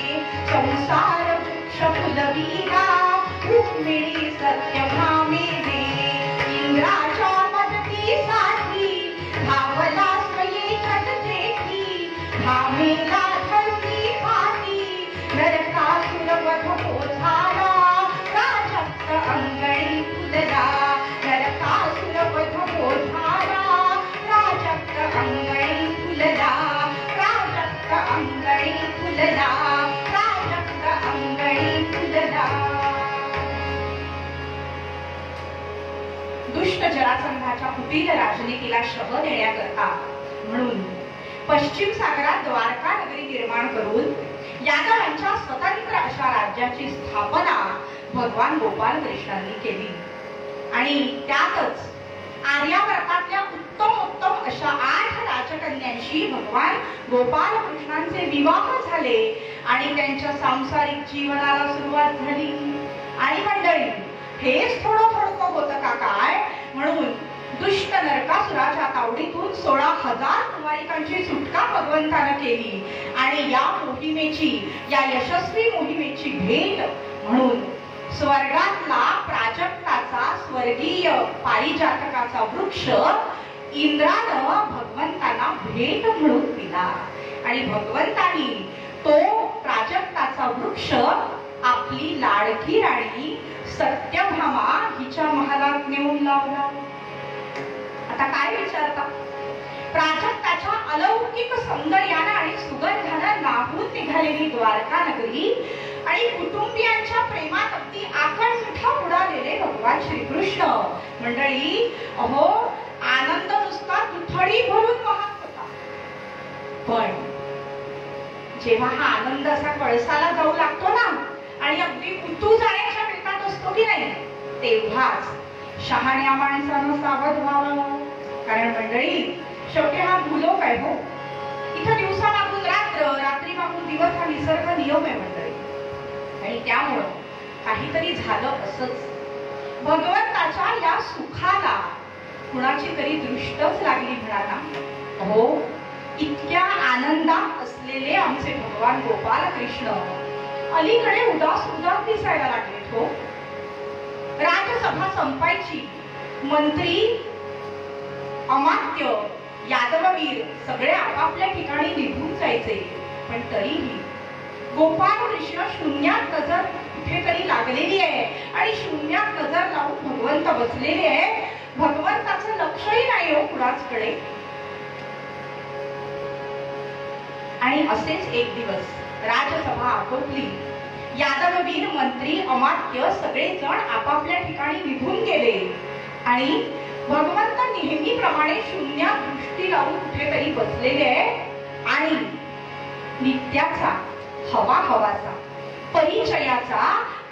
संसार वृक्ष फुलविला रुक्मिणी सत्यभामेने. इंद्राच्या मदतीसाठी धावला स्वयेकट जेठी. भामेला धरुणी हाती नरकासुर वध झाला. प्राजक्त अंगणी फुलला, नरकासुर वध झाला. प्राजक्त अंगणी फुलला, प्राजक्त अंगणी फुलला, प्राजक्त अंगणी फुलला. दुष्ट जरासंधाच्या कुटील राजनीतीला शह देण्याकरता म्हणून पश्चिम सागरात द्वारका नगरी निर्माण करून यादवांच्या स्वतंत्र अशा राज्याची स्थापना भगवान गोपाल कृष्णांनी केली. आणि त्यातच आर्यावर्तातल्या उत्तम अशा 8 राजकन्यांशी भगवान गोपाल कृष्णांचे विवाह झाले आणि त्यांच्या सांसारिक जीवनाला सुरुवात झाली. आणि मंडळी, हेच थोडं होतं का काय, म्हणून दुष्ट नरकासुराच्या तावडीतून 16,000 कुमारिकांची सुटका भगवंतानं केली. आणि या यशस्वी मोहिमेची भेट म्हणून पारिजातकाचा वृक्ष इंद्रानं भगवंतांना भेट म्हणून दिला आणि भगवंतांनी तो प्राजक्ताचा वृक्ष आपली लाडकी राणी सत्यभामा हिच्या महालात नेऊन लावला. आता काय विचारता? प्राजक्ताच्या अलौकिक सौंदर्यानं आणि सुगंधानं नाहून निघालेली द्वारका नगरी आणि कुटुंबियांच्या प्रेमात अगदी आकंठ उडालेले भगवान श्रीकृष्ण. मंडळी, अहो, आनंद नुसता दुथडी भरून वाहत होता. पण जेव्हा हा आनंद असा कळसाला जाऊ लागतो ना आणि अगदी उतू जाण्याच्या बेतात असतो की नाही, तेव्हाच शहाण्या माणसानं सावध व्हावं. कारण मंडळी, शेवटी हा भूलोक आहे हो. इथं दिवसा मागून रात्र, रात्री मागून दिवस हा निसर्ग नियम आहे मंडळी. आणि त्यामुळं काहीतरी झालं असंच. भगवंताच्या या सुखाला कुणाची तरी दृष्टच लागली म्हणा ना. हो, इतक्या आनंदात असलेले आमचे भगवान गोपाल कृष्ण अलीकडे उदास उदास दिसायला लागलेत हो. राजसभा संपायची. मंत्री, अमात्य, यादववीर सगळे आपापल्या ठिकाणी निघून जायचे. पण तरीही गोपाल कृष्ण शून्यात नजर कुठेतरी लागलेली आहे आणि शून्यात नजर लावून भगवंत बसलेले आहे. भगवंताचं लक्षही नाही हो कुणाचकडे. आणि असेच एक दिवस राजसभा आटोपली. यादववीर, मंत्री, अमात्य सगळेजण आपापल्या ठिकाणी निघून गेले आणि भगवंत नेहमीप्रमाणे शून्यात दृष्टी लावून कुठेतरी बसलेले आहे आणि नित्याचा, हवाचा, परिचयाचा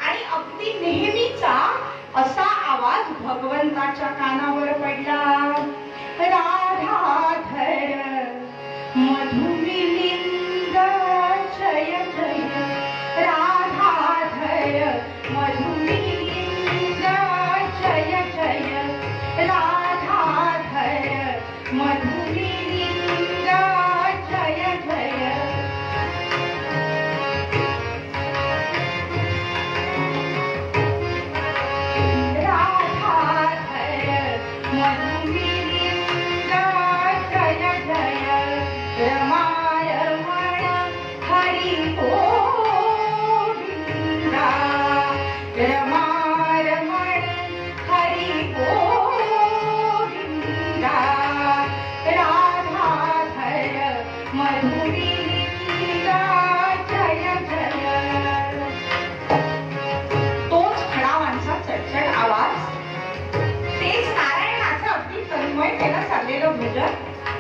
आणि अगदी नेहमीचा असा आवाज भगवंताच्या कानावर पडला. राधाधर मधुमिलिंद जय जय, राधाधर मधुमिलिंद जय जय, राधाधर मधुमिलिंद जय जय.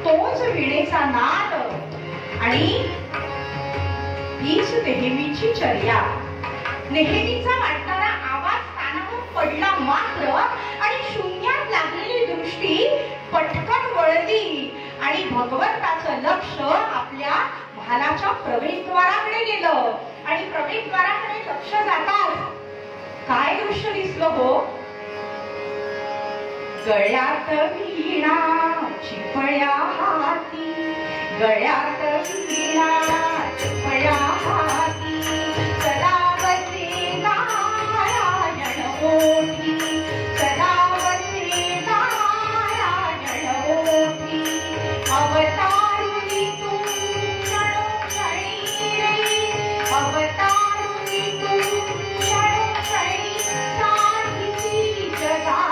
तोच वीणेचा नाद आणि हीच नेहमीची चर्या. नेहमीचा वाटणारा आवाज कानावर पडला मात्र आणि शून्यात लागलेली दृष्टी पटकन वळली आणि भगवंताचं लक्ष आपल्या महालाच्या प्रवेशद्वाराकडे गेलं. आणि प्रवेशद्वाराकडे लक्ष जाताच काय दृश्य दिसलं हो? गळ्यात वीणा चिपळ्या हाती, गळ्यात वीणा चिपळ्या हाती, सदावते नारायण ओठी, सदावते नारायण ओठी. अवतारुणी तू क्षणोक्षणी रे, अवतारुणी तू क्षणोक्षणी, साधीची जगा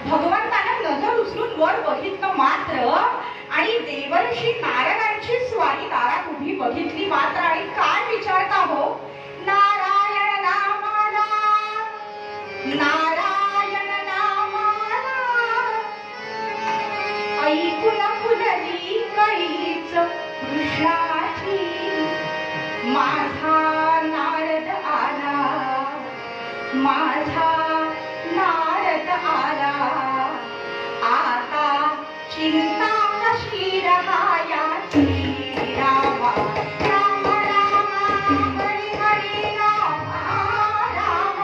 भगवंतानं नजर उचलून वर बघितलं मात्र आणि देवर्षी नारदांची स्वारी दारात उभी बघितली मात्र आणि काय विचारता हो? नारायण नामाला, नारायण नामाला माझा नारद आला, आता चिंता कशी रहायाची. रामा राम राम हरी हरी राम राम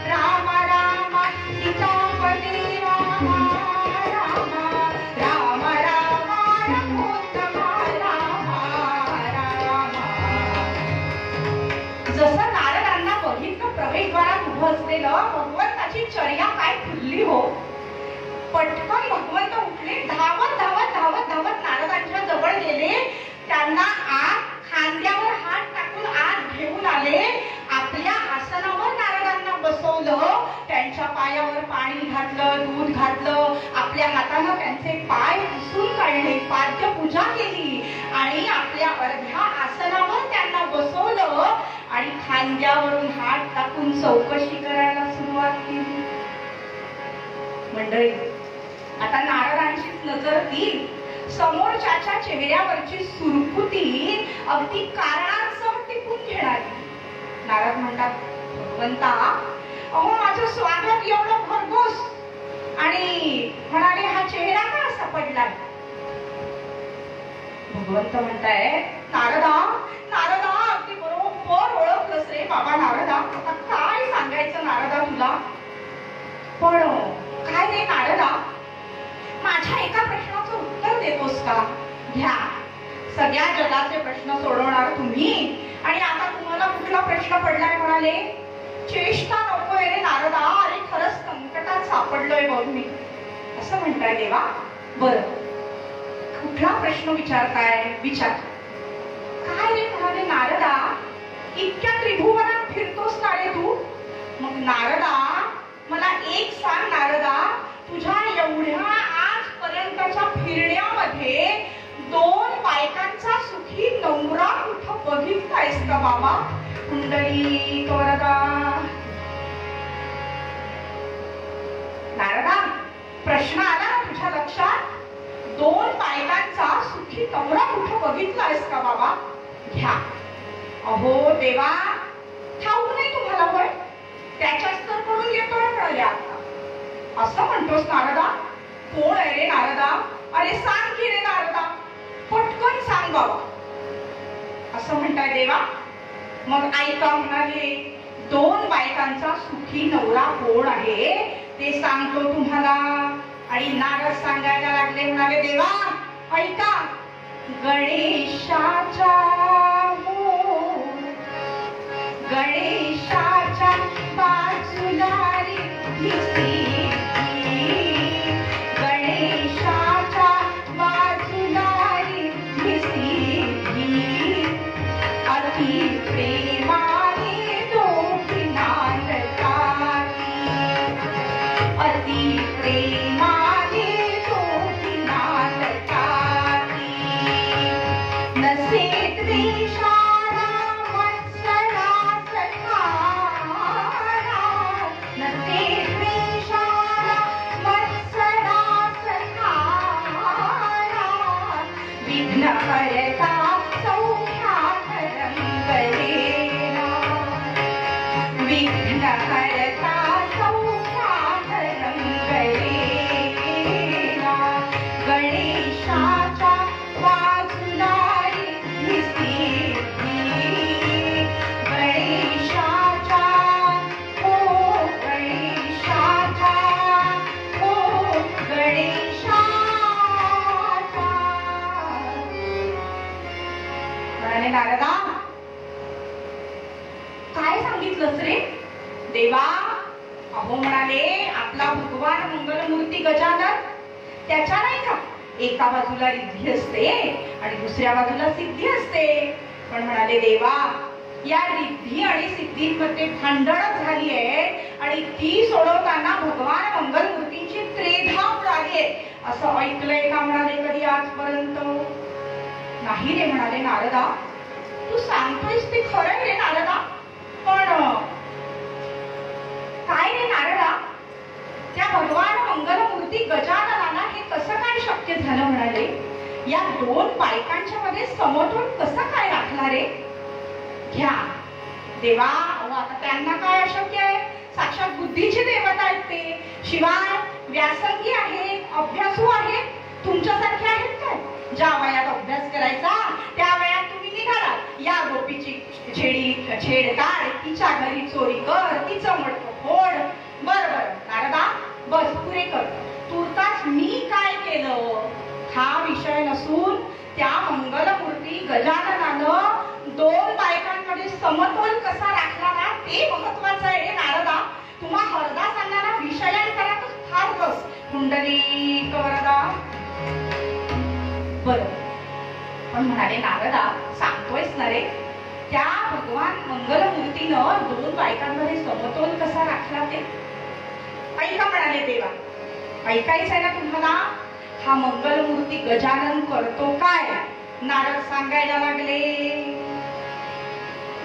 राम राम सीतापती राम राम राम राम रघुत्तम राम राम. जसं नारदांना बघितलं प्रवेशद्वारात उभं असलेलं भगवंताची चर्या काय फुलली हो. पटकन भगवंत उठले, धावत धावत धावत धावत नारदांच्या जवळ गेले, त्यांना आत खांद्यावर हात टाकून आत घेऊन आले, आपल्या आसनावर नारदांना बसवलं, त्यांच्या पायावर पाणी घातलं, दूध घातलं, आपल्या हातानं त्यांचे पाय पुसून काढले, पाद्य पूजा केली आणि आपल्या अर्ध्या आसनावर त्यांना बसवलं आणि खांद्यावरून हात टाकून चौकशी करायला सुरुवात केली. मंडळी, आता नारदांचीच नजर ती समोरच्याच्या चेहऱ्यावरची सुरकुती अगदी कारणासह टिपून घेणारी. नारद म्हणतात, भगवंता, अहो माझं स्वागत एवढं भरघोस आणि म्हणाले हा चेहरा का असा पडलाय. भगवंत म्हणताय, नारदा नारदा, अगदी बरोबर ओळखलंस रे बाबा नारदा. आता काय सांगायचं नारदा तुला. पण काय रे नारदा, माझ्या एका प्रश्नाचं उत्तर देतोस का. घ्या, सगळ्या जगाचे प्रश्न सोडवणार तुम्ही आणि आता तुम्हाला कुठला प्रश्न पडलाय म्हणाले. चेष्टा नकोय रे नारदा, अरे खरंच संकटात सापडलोय बघ मी, असं म्हणताय देवा. बर, कुठला प्रश्न विचारताय, विचार. काय रे म्हणाले नारदा, इतक्या त्रिभुवनात फिरतोस ना रे तू. मग नारदा मला एक सांग नारदा, तुझ्या एवढ्या आजपर्यंतच्या फिरण्यामध्ये 2 बायकांचा सुखी नवरा कुठं बघितलायस का बाबा. कुंडली वरदा. नारदा, प्रश्न आला ना तुझ्या लक्षात. 2 बायकांचा सुखी नवरा कुठं बघितलायस का बाबा. घ्या. अहो देवा, ठाऊक नाही तुम्हाला होय, त्याच्याच तर कडून येतोय म्हणाले. आता असं म्हणतोस नारदा. कोण आहे रे नारदा. अरे सांग की रे नारदा, पटकन सांग बाबा, असं म्हणताय देवा. मग ऐका म्हणाले, 2 बायकांचा सुखी नवरा कोण आहे ते सांगतो तुम्हाला. आणि नारद सांगायला लागले, म्हणाले देवा ऐका. गणेशाच्या गणेशाच्या बाजूला गणेशाच्या बाजूला अति प्रेमाने दोघी नांदताती. अति प्रेमाने दोघी नांदताती. नसे द्वेषाला मत्सरा सखारा. नसे द्वेषाला मत्सरा सखारा. विघ्नहरता सौख्यात रंगलेला. विघ्नहरता सौख्यात रंगलेला. गणेशाच्या बाजूला गणेशाच्या हो गणेशाच्या हो गणेशाच्या. म्हणाले नारदा, काय सांगितलंस रे देवा. अहो म्हणाले, आपला भगवान मंगलमूर्ती गजानन, त्याच्या नाही का एका बाजूला रिद्धी असते आणि दुसऱ्या बाजूला सिद्धी असते. पण म्हणाले देवा, या रिद्धी आणि सिद्धींमध्ये भांडणच झाली आहे आणि ती सोडवताना भगवान मंगलमूर्तींची त्रेधा उडाली आहे, असं ऐकलंय का म्हणाले कधी आजपर्यंत. नाही रे म्हणाले नारदा, तू सांगतोयस ते खरं रे नारदा. पण काय रे नारदा, त्या भगवान मंगलमूर्ती गजाननाला हे कसं काय शक्य झालं म्हणाले. या 2 बायकांच्या मध्ये समतोल कसं काय राखला रे. घ्या देवा. आता त्यांना काय अशक्य आहे, साक्षात बुद्धीची देवता आहेत ते. शिवाय व्यासंगी आहेत, अभ्यासू आहेत, तुमच्यासारखे आहेत काय? ज्या वयात अभ्यास करायचा त्या वयात तुम्ही निघाला, या गोपीची छेड काढ, तिच्या घरी चोरी कर, तिचं मडकं फोड. बर नारदा बस, पुरे कर. तुर्तास मी काय केलं हा विषय नसून त्या मंगलमूर्ती गजाननानं 2 बायकांमध्ये समतोल कसा राखला ना ते महत्वाचं आहे नारदा. तुम्हा हरदा सांगणारा विषयांकरातच फार रस. पुंडलिक वरदा. बरं, पण म्हणाले नारदा सांगतोयस ना रे, त्या भगवान मंगलमूर्तीनं 2 बायकांमध्ये समतोल कसा राखला ते ऐका म्हणाले देवा. ऐकायचंय ना तुम्हाला? हा मंगलमूर्ती गजानन करतो काय? नारद सांगायला लागले.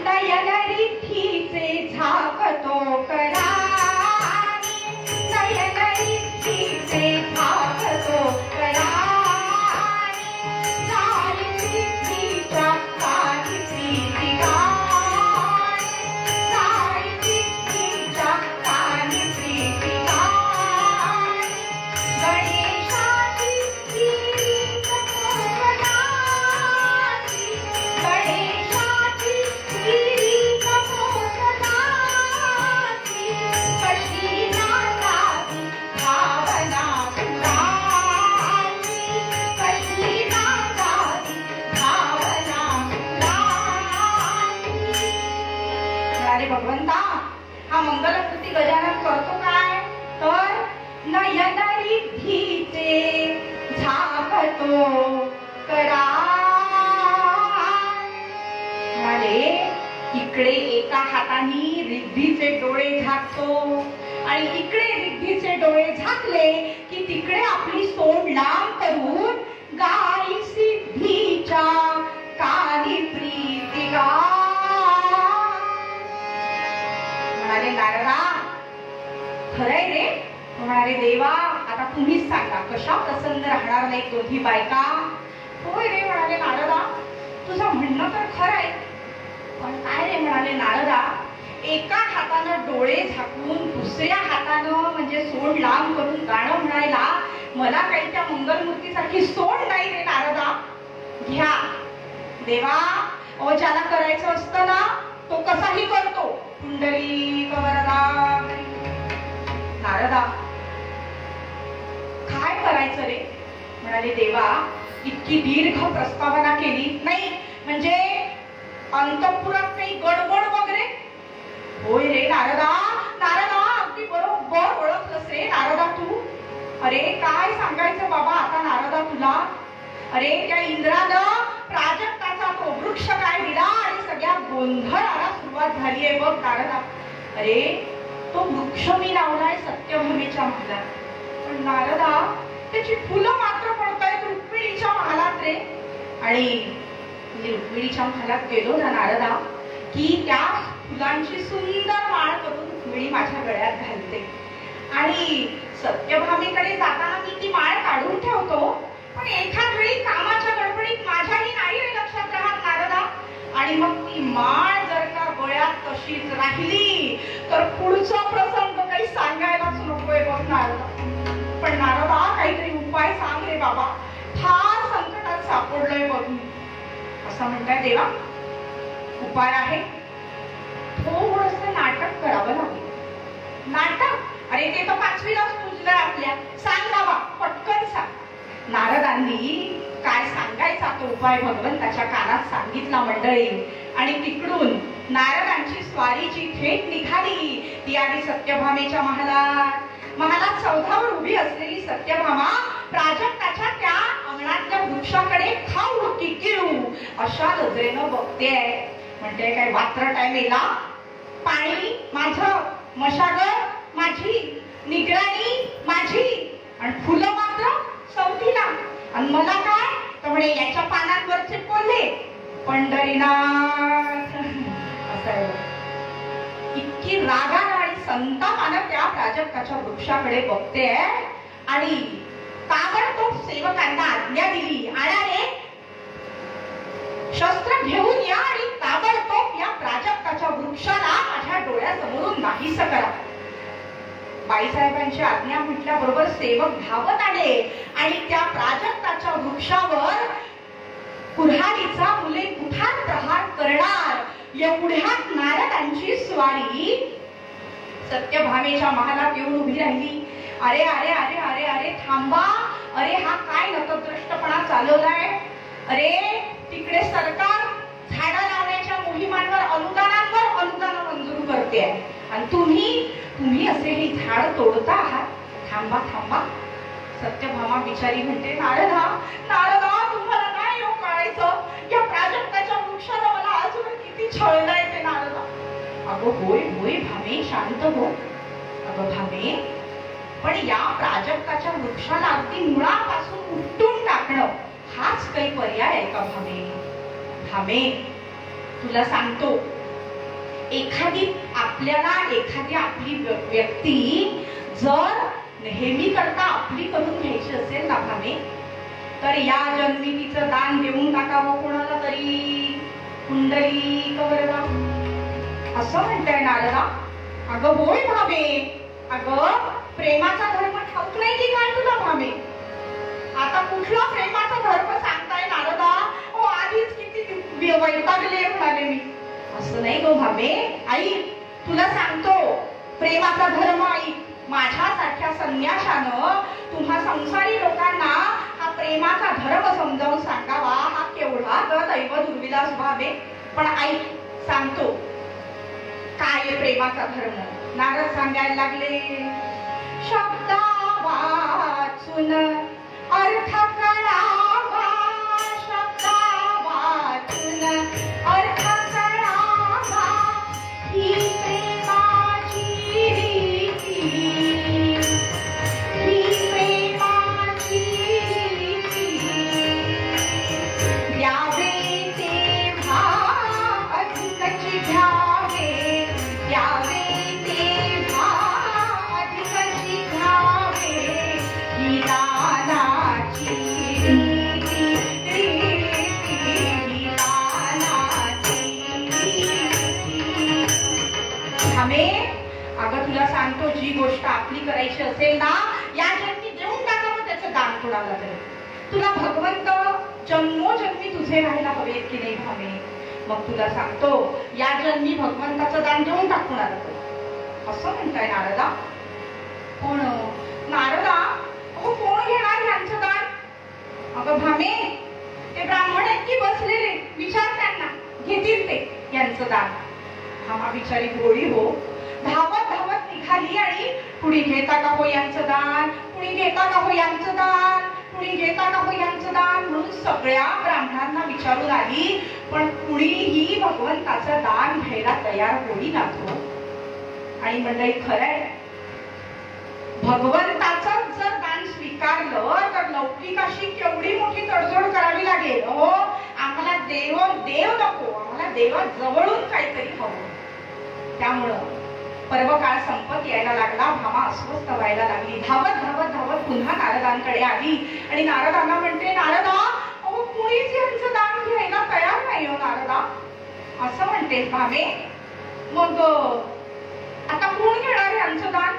नयन रिद्धीचे झाकतो कराने, नयन रिद्धीचे झाकतो कराने, जाई सिद्धीच्या कानी प्रीती गाणे, जाई सिद्धीच्या कानी प्रीती गाणे, गणेशाची गिरी कपोलाची, गणेशाची गिरी कपोलाची, कशी नाचावी भावना सुराची, कशी नाचावी भावना सुराची. अरे भगवंता, हा मंगलमूर्ती गजानन करतो काय? तर नयन रिद्धीचे झाकतो करा. म्हणाले इकडे एका हाताने रिद्धीचे डोळे झाकतो आणि इकडे रिद्धीचे डोळे झाकले की तिकडे आपली सोंड लांब करून गाई सिद्धीच्या कानी प्रीती गा. म्हणाले नारदा खरंय रे? म्हणाले देवा आता तुम्हीच सांगा कशा प्रसन्न राहणार नाही दोन्ही बायका? होय रे म्हणाले नारदा, तुझं म्हणणं तर खरं आहे, पण काय रे म्हणाले नारदा, एका हातानं डोळे झाकून दुसऱ्या हातानं म्हणजे सोंड लांब करून गाणं म्हणायला मला काही त्या मंगलमूर्तीसारखी सोंड नाही रे नारदा. घ्या देवा, ज्याला करायचं असतं ना तो कसाही करतो. पुंडलिक वरदा. नारदा काय करायचं रे? म्हणाले देवा इतकी दीर्घ प्रस्तावना केली नाही म्हणजे अंतःपुरात काही गडबड वगैरे? होय रे नारदा, नारदा अगदी बरोबर ओळखलंस रे नारदा तू. अरे काय सांगायचं बाबा आता नारदा तुला. अरे त्या इंद्रानं प्राजक्ताचा तो वृक्ष काय दिला आणि सगळ्या गोंधळाला सुरुवात झाली आहे बघ नारदा. अरे तो वृक्ष मी लावलाय सत्यभूमीच्या महालात, पण नारदा त्याची फुलं मात्र पडतायत रुक्मिणीच्या महालात रे. आणि रुक्मिणीच्या महालात गेलो ना नारदा की त्या फुलांची सुंदर माळ करून रुक्मिणी माझ्या गळ्यात घालते आणि सत्यभामीकडे जाताना मी ती माळ काढून ठेवतो, पण एखाद वेळी कामाच्या गडबडीत माझ्याही नाही रे लक्षात राहत नारदा. आणि मग ती माळ जर का गळ्यात तशीच राहिली तर पुढचा प्रसंग काही सांगायलाच नकोय बघ नारदा. पण नारदा काहीतरी उपाय सांग रे बाबा, फार संकटात सापडलोय बघ मी. असं म्हणताय देवा, उपाय आहे. थोडंसं नाटक करावं लागेल. नाटक? अरे ते तर 5वीलाच पुजलंय आपल्या. सांग बाबा, पटकन सांग. नारदांनी काय सांगायचा तो उपाय भगवंताच्या कानात सांगितला मंडळी. आणि तिकडून नारदांची स्वारी जी थेट निघाली ती आली सत्यभामेच्या महालात. महालात चौथावर उभी असलेली सत्यभामा प्राजक्ताच्या त्या अंगणातल्या वृक्षाकडे खाऊ किकिळू अशा नजरेनं बघते. म्हणते काय वात्र टाइमेला पाणी माझं, मशागळ माझी, निगराणी माझी, आणि फुलं मात्र चौथीला. आणि मला काय तर म्हणे याच्या पानांवरचे पोले पंढरीनाथ. असं इतकी रागानं आणि संतापानं त्या प्राजक्ताच्या वृक्षाकडे बघते आणि ताबडतोब सेवकांना आज्ञा दिली, आणा रे शस्त्र घेऊन या आणि ताबडतोब या प्राजक्ताच्या वृक्षाला माझ्या डोळ्यासमोरून नाहीसं करा. बाईसाहेबांची आज्ञा म्हटल्याबरोबर सेवक धावत आले आणि त्या प्राजक्ताच्या वृक्षावर कुऱ्हाडीचा मुले कुठार प्रहार करणार एवढ्यात नारदांची स्वारी सत्यभामेच्या महालात येऊन उभी राहिली. अरे अरे अरे अरे अरे थांबा, अरे हा काय नतद्रष्टपणा चालवलाय? अरे तिकडे सरकार झाडं लावण्याच्या मोहिमांवर अनुदान मंजूर करते आणि तुम्ही असे हे झाड तोडता आहात. थांबा थांबा. सत्यभामा बिचारी म्हणते, नारदा नारदा तुम्हाला काय योग कळायचं? या प्राजक्ताच्या वृक्षाला मला अजून किती छळलंय ते नारदा. अगं होय होय भामे, शांत हो. अगं भामे, पण या प्राजक्ताच्या वृक्षाला अगदी मुळापासून उपटून टाकणं हाच काही पर्याय आहे का भामे? भामे, तुला सांगतो, एखादी आपली व्यक्ती जर नेहमी करता आपली करून घ्यायची असेल ना भामे, तर या जन्मी तिचं दान देऊन टाकावं कोणाला तरी. कुंडली वरदा असं म्हणताय नारदा. अगं होय भामे, अगं प्रेमाचा धर्म ठाऊक नाही की काय तुला भामे? आता कुठला प्रेमाचा धर्म सांगताय नारदा? ओ आधीच किती वैतागले म्हणाले मी. असं नाही गो भामे. आई तुला सांगतो प्रेमाचा धर्म. आई माझ्यासारख्या संन्याशानं तुम्हा संसारी लोकांना हा प्रेमाचा धर्म समजावून सांगावा हा केवढा दैव दुर्विलास भावे. पण आई सांगतो काय प्रेमाचा धर्म. नारद सांगायला लागले, शब्दा वाचून अर्थ कळावा, शब्दा वाचून अर्थ कळावा, ही प्रेमाची रीती, ही प्रेमाची रीती. द्यावे तेव्हा अधिकची घ्यावे, द्यावे तेव्हा अधिकची घ्यावे, ही दानाची रीती, रीती, ही दानाची रीती. भामे, अगं तुला सांगतो, जी गोष्ट आपली करायची असेल ना, या जन्मी देऊन टाकावं त्याचं दान कोणाला तरी. तुला भगवंत जन्मोजन्मी तुझे राहायला हवेत की नाही भामे? मग तुला सांगतो, या जन्मी भगवंताचं दान देऊन टाक कोणाला तरी. असं म्हणताय नारदा. कोण नारदा? हो कोण घेणार यांचं दान? अगं भामे, ते ब्राह्मण आहेत की बसलेले, विचार त्यांना, घेतील ते यांचं दान. भामा बिचारी गोळी हो, धावत धावत निघाली आणि कुणी घेता का हो यांचं दान, कुणी घेता का हो यांचं दान, कुणी घेता का हो यांचं दान म्हणून सगळ्या ब्राह्मणांना विचारून आली. पण कुणीही भगवंताचं दान घ्यायला तयार होई ना तो. आणि मंडळी खरंय, भगवंताचं जर दान स्वीकारलं तर लौकिक अशी केवढी मोठी तडजोड करावी लागेल. हो, आम्हाला देव नको, आम्हाला देवाजवळून काहीतरी हवं. त्यामुळं पर्वकाळ संपत यायला लागला. भामा अस्वस्थ व्हायला लागली. धावत धावत धावत पुन्हा नारदांकडे आली आणि नारदांना म्हणते, नारदा अहो कुणीच यांचं दान घ्यायला तयार नाही हो नारदा. असं म्हणते भामे. मग आता कोण घेणार यांचं दान?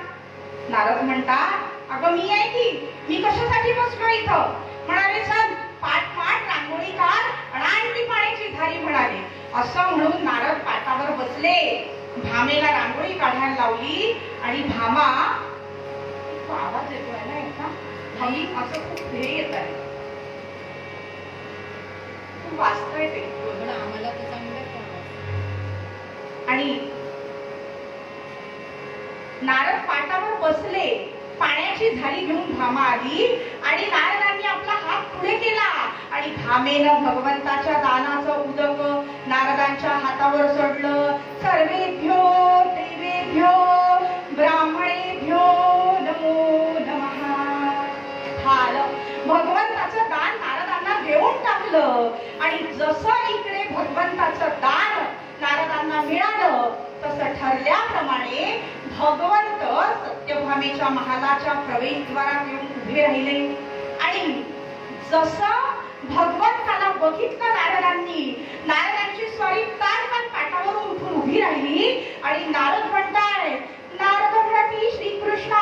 नारद म्हणतात, अगं मी आहे की, मी कशासाठी बसलो इथं? म्हणाले, चल पाठ रांगोळी काढ आणि ती पाण्याची झारी म्हणाले. असं म्हणून नारद पाटावर बसले, भामेला रांगोळी काढायला लावली आणि भामा, आवाज येतोय ना याचा, भाई असं खूप ध्येय येत आहे, खूप वाचतोय ते आम्हाला. आणि नारद पाटावर बसले, पाण्याची झारी घेऊन भामा आली आणि नारदांनी आपला हात पुढे केला आणि भामेनं भगवंताच्या दानाचं उदक नारदांच्या हातावर सोडलं. सर्वेभ्यो देवेभ्यो ब्राह्मणेभ्यो नमो नमः. झालं, भगवंताचं दान नारदांना देऊन टाकलं. आणि जसं इकडे भगवंताचं दान नारदांना मिळालं, तसं ठरल्याप्रमाणे भगवंत सत्यभामेच्या महालाच्या प्रवेशद्वारात येऊन उभे राहिले. आणि जसं भगवंताला बघितलं नारदांची स्वारी ताडकान पाटावरून उठून उभी राहिली आणि नारद म्हणताय, नारद म्हणती, श्रीकृष्णा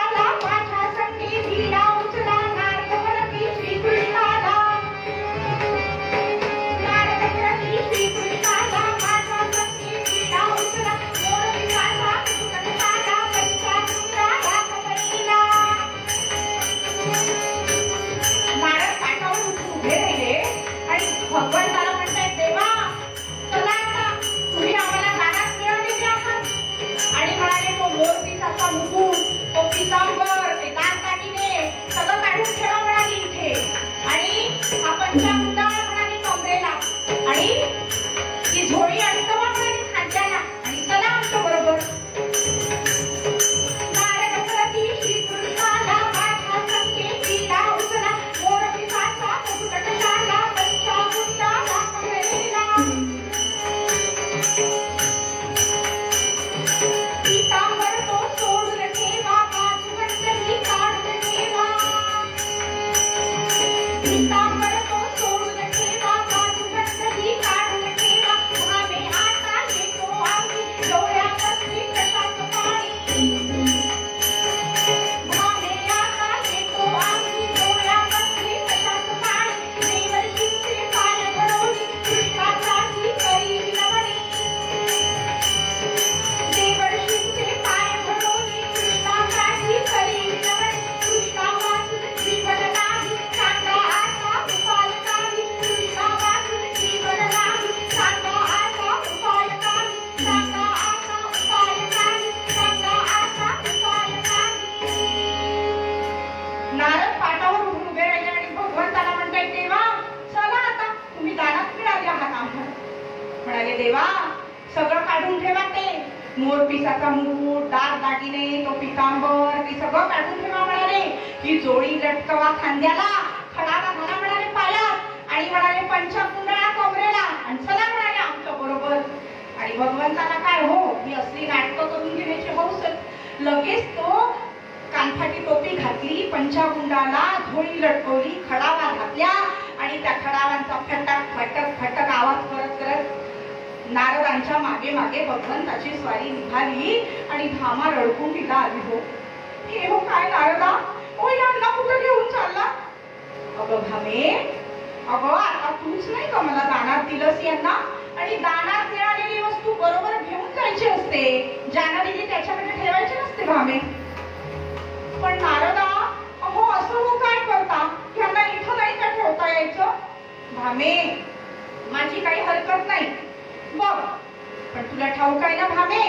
मोरपिसाचा मुकुट, दागिने, तो पितांबर, ते सगळं काढून ठेवा म्हणाले. ही जोडी लटकवा खांद्याला, खडाला घाला म्हणाले पायात, आणि म्हणाले पंचकुंडळा कमरेला, आणि चला म्हणाले आमच्या बरोबर. आणि भगवंताला काय हो, ही असली नाटकं करून घेण्याची हौस. लगेच तो कानफाटी टोपी घातली, पंचाकुंडाला झोळी लटकवली, खडावा घातल्या, आणि त्या खडावांचा फटक फटक फटक आवाज करत करत नारदांच्या मागे मागे भगवंताची स्वारी निघाली. आणि भामा रडकून तिला आली. हो हे हो काय नारदा, ओ यांना कुठे घेऊन चालला? अगं भामे, अगं आता तूच नाही का मला दानात दिलंस यांना, आणि दानात मिळालेली वस्तू बरोबर घेऊन जायची असते, ज्याला दिली त्याच्याकडे ठेवायची नसते भामे. पण नारदा, अहो असं हो काय करता, यांना इथं नाही का ठेवता यायचं? भामे, माझी काही हरकत नाही बघ, पण तुला ठाऊक आहे ना भामे,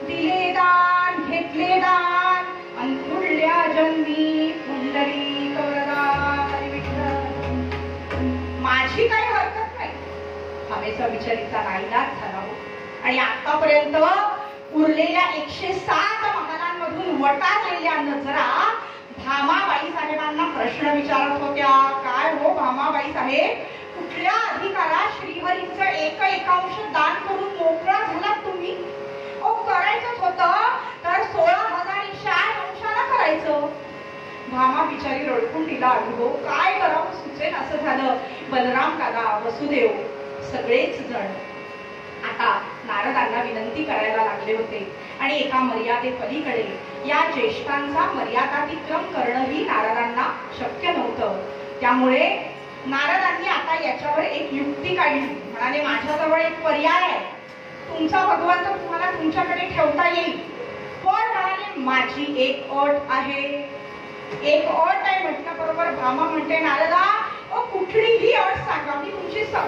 दिले दान घेतले दान, अंकुरल्या जन्मी पुंडरी कवरदारी विठ्ठल. माझी काही हरकत नाही. भामेचा विचारीचा नाईलाज झाला हो. आणि आतापर्यंत उरलेल्या 107 महालांमधून वटारलेल्या नजरा भामाबाई साहेबांना प्रश्न विचारत होत्या. काय हो भामाबाई साहेब, कुठल्या अधिकारात श्रीहरीचं एकांश दान करून मोकळा झालात तुम्ही? ओ करायचंच होतं तर 16,060 अंशाला करायचं. भामा बिचारी रडकून तिला आली. हो काय करावं सुचेन असं झालं. बलराम दादा, वसुदेव सगळेच जण आता नारदांना विनंती करायला लागले होते. आणि एका मर्यादे पलीकडे या ज्येष्ठांचा मर्यादातिक्रम करणंही नारदांना शक्य नव्हतं. त्यामुळे नारदांनी आता याच्यावर एक युक्ती काढली. म्हणाले माझ्याजवळ एक पर्याय आहे, तुमचा भगवंत तुम्हाला तुमच्याकडे ठेवता येईल, पण म्हणाले माझी एक अट आहे. एक अट आहे म्हटलं बरोबर भामा म्हणते, नारदा कुठलीही अट सांगा, मी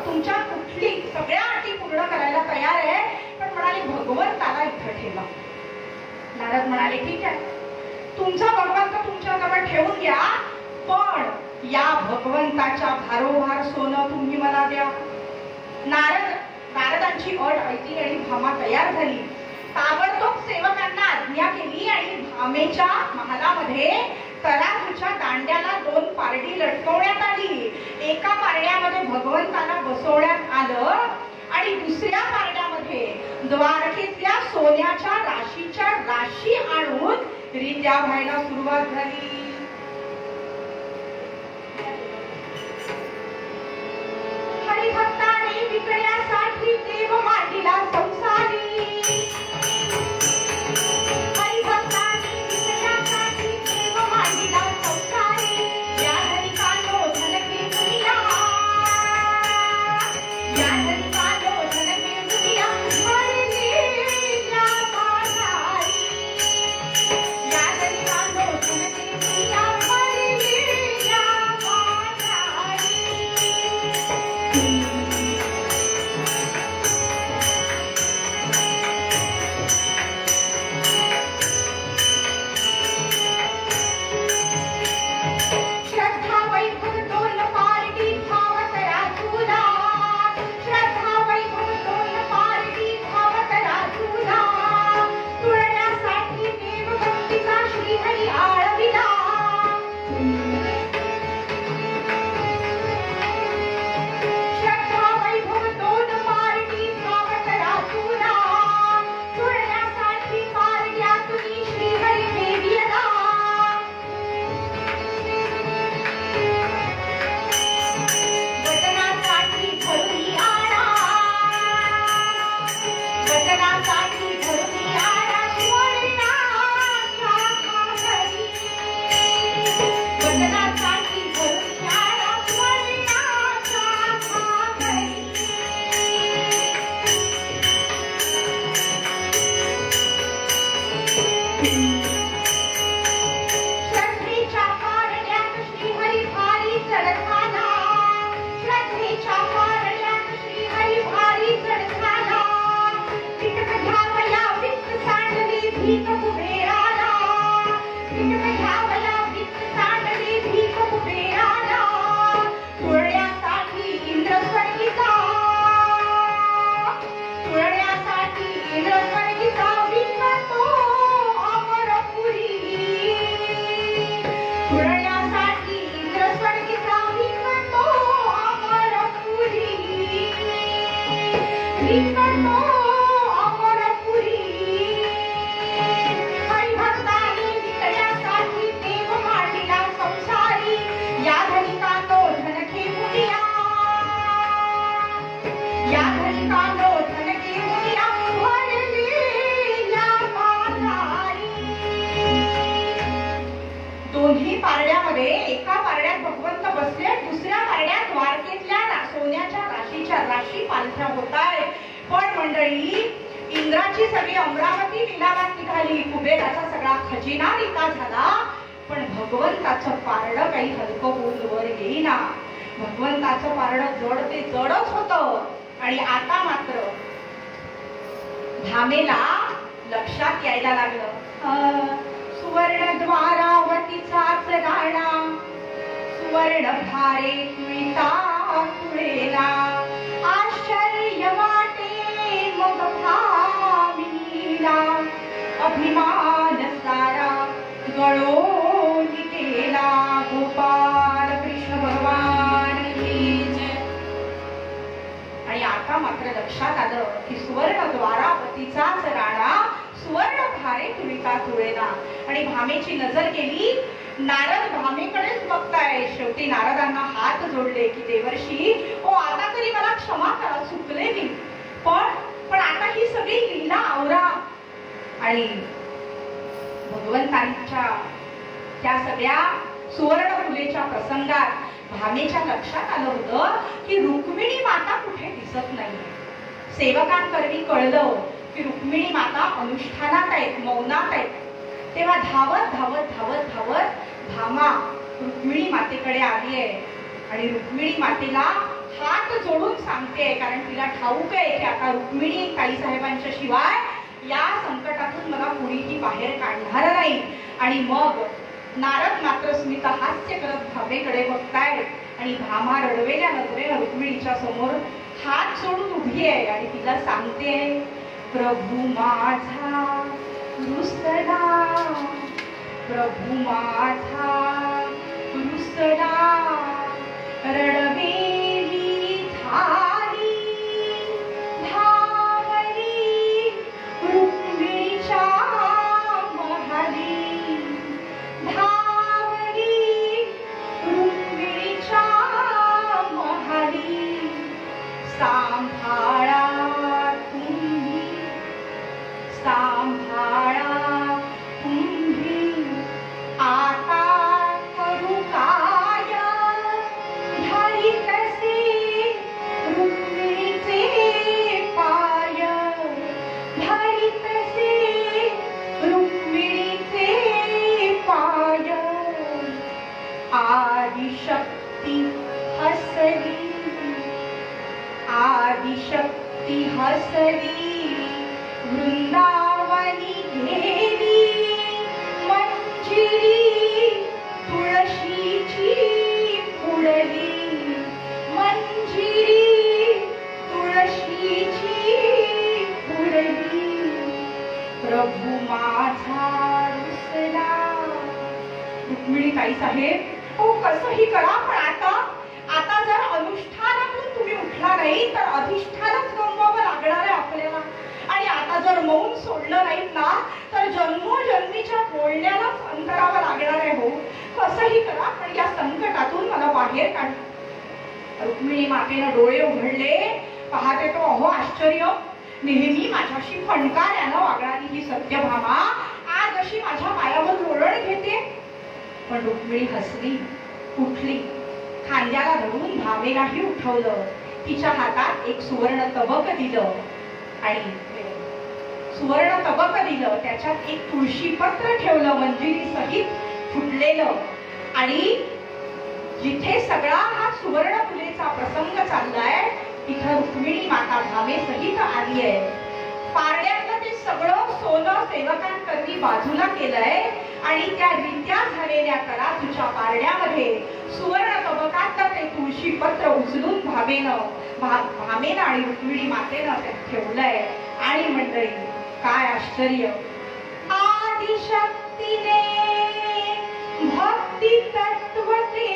तुमच्या कुठली सगळ्या अटी पूर्ण करायला तयार आहे, पण म्हणाले भगवंताला इथं ठेवा. नारद म्हणाले ठीक आहे, तुमचा भगवंत तुमच्याजवळ ठेवून घ्या, पण या भगवंताच्या भारोभार सोनं तुम्ही मला द्या. नारदांची अट ऐकली आणि भामा तयार झाली. ताबडतोब सेवकांना आज्ञा केली आणि भामेच्या महालामध्ये तराजूच्या दांड्याला 2 पारडी लटकवण्यात आली. एका पारड्यामध्ये भगवंताला बसवण्यात आलं आणि दुसऱ्या पारड्यामध्ये द्वारकेतल्या सोन्याच्या राशीच्या राशी आणून रित्या व्हायला सुरुवात झाली. हरिभक्ताने विकण्यासाठी देव मांडीला संसारी. तुळण्यासाठी इंद्र स्वर्गीचा बसले, दुसऱ्या पारड्यात द्वारकेतल्या सोन्याच्या राशीच्या राशी पालख्या होतायत. पण मंडळी, इंद्राची सगळी अमरावती लिलावात निघाली, कुबेराचा सगळा खजिना रिका झाला, पण भगवंताचं पारडं काही हलकं होऊन वर येईना. भगवंताचं पारडं जड ते जडच होतं. आणि आता मात्र भामेला लक्षात यायला लागलं, सुवर्ण द्वारावतीचाच राणा, सुवर्ण भारे तुळीता तुळेला. आश्चर्य वाटे मग भामिनीला, अभिमान सारा गळोन गेला. गोपाल कृष्ण भगवान की जय. आणि आता मात्र लक्षात आलं की सुवर्ण द्वारावतीचाच राणा, सुवर्ण भारे तुळीता तुळेला. आणि भामेची नजर गेली, नारद भामेकडेच बघताय. शेवटी नारदांना हात जोडले की देवर्षी, ओ आता तरी मला क्षमा करा, चुकले मी, पण आता ही सगळी लीला आवरा. आणि भगवंतांच्या त्या सगळ्या सुवर्ण फुलेच्या प्रसंगात भामेच्या लक्षात आलं होतं की रुक्मिणी माता कुठे दिसत नाही. सेवकांकरवी कळलं की रुक्मिणी माता अनुष्ठानात आहेत, मौनात आहेत. तेव्हा धावत धावत धावत धावत भामा रुक्मिणी मातेकडे आली आहे आणि रुक्मिणी मातेला हात जोडून सांगते, कारण तिला ठाऊक आहे की आता रुक्मिणी ताई साहेबांच्या शिवाय या संकटातून मला कुणीही बाहेर काढणार नाही. आणि मग नारद मात्र स्मित हास्य करत भामेकडे बघतायत आणि भामा रडवेल्या नजरेनं रुक्मिणीच्या समोर हात सोडून उभी आहे आणि तिला सांगते, प्रभू माझा रुसला, प्रभू माझा रुसला, रडवेली झाली धावली रुक्मिणीच्या महाली, धावली रुक्मिणीच्या महाली. सांभाळा तुम्ही, सांभाळा तुम्ही, आता करू काय, धारी कसे रुक्मिणीचे पाय, धारी कसे रुक्मिणीचे पाय. आदिशक्ती हसली, आदिशक्ती हसली, वृंदावनी गेली मंजिरी तुळशीची फुडली, मंजिरी तुळशीची फुडली. प्रभू माझा रुसला. रुक्मिणी ताई साहेब, हो कसंही करा, पण आता जर अनुष्ठानातून तुम्ही उठला नाही तर अधिष्ठानच गमवावं लागणार आहे आपल्याला. आणि आता जर मौन सोडलं नाहीत ना तर जन्मोजन्मीच्या बोलण्यालाच अंतरावं लागणार आहे. हो कसंही करा, पण या संकटातून मला बाहेर काढ. रुक्मिणी मातेनं डोळे उघडले, पाहते तो अहो आश्चर्य, नेहमी माझ्याशी फणकाऱ्यानं वागणारी ही सत्यभामा आज अशी माझ्या पायावर लोळण घेते. पण रुक्मिणी हसली, उठली, खांद्याला धरून भामेलाही उठवलं, तिच्या हातात एक सुवर्ण तबक दिलं आणि सुवर्ण तबक दिलं, त्याच्यात एक तुळशी पत्र ठेवलं मंजिरी सहित फुटलेलं. आणि जिथे सगळा हा सुवर्ण फुलेचा प्रसंग चाललाय तिथं रुक्मिणी माता भामे सहित आली आहे. पारड्यातलं ते सगळं सोनं सेवकांकरवी बाजूला केलंय आणि त्या रित्या झालेल्या तराजूच्या पारड्यामध्ये सुवर्ण तबकात ते तुळशी पत्र उचलून भामेनं आणि रुक्मिणी मातेनं त्यात ठेवलंय. आणि मंडळी, काय आश्चर्य, आदिशक्तीने भक्ती तत्वते,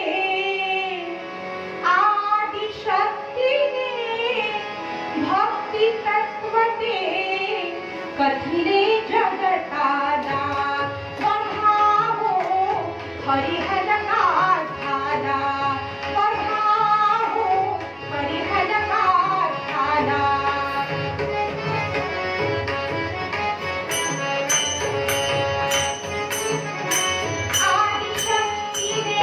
आदिशक्तीने भक्ती तत्वते, कथिले जगताला बघावो हरिहर गाथाला, बघावो हरिहर गाथाला. आदिशक्तीने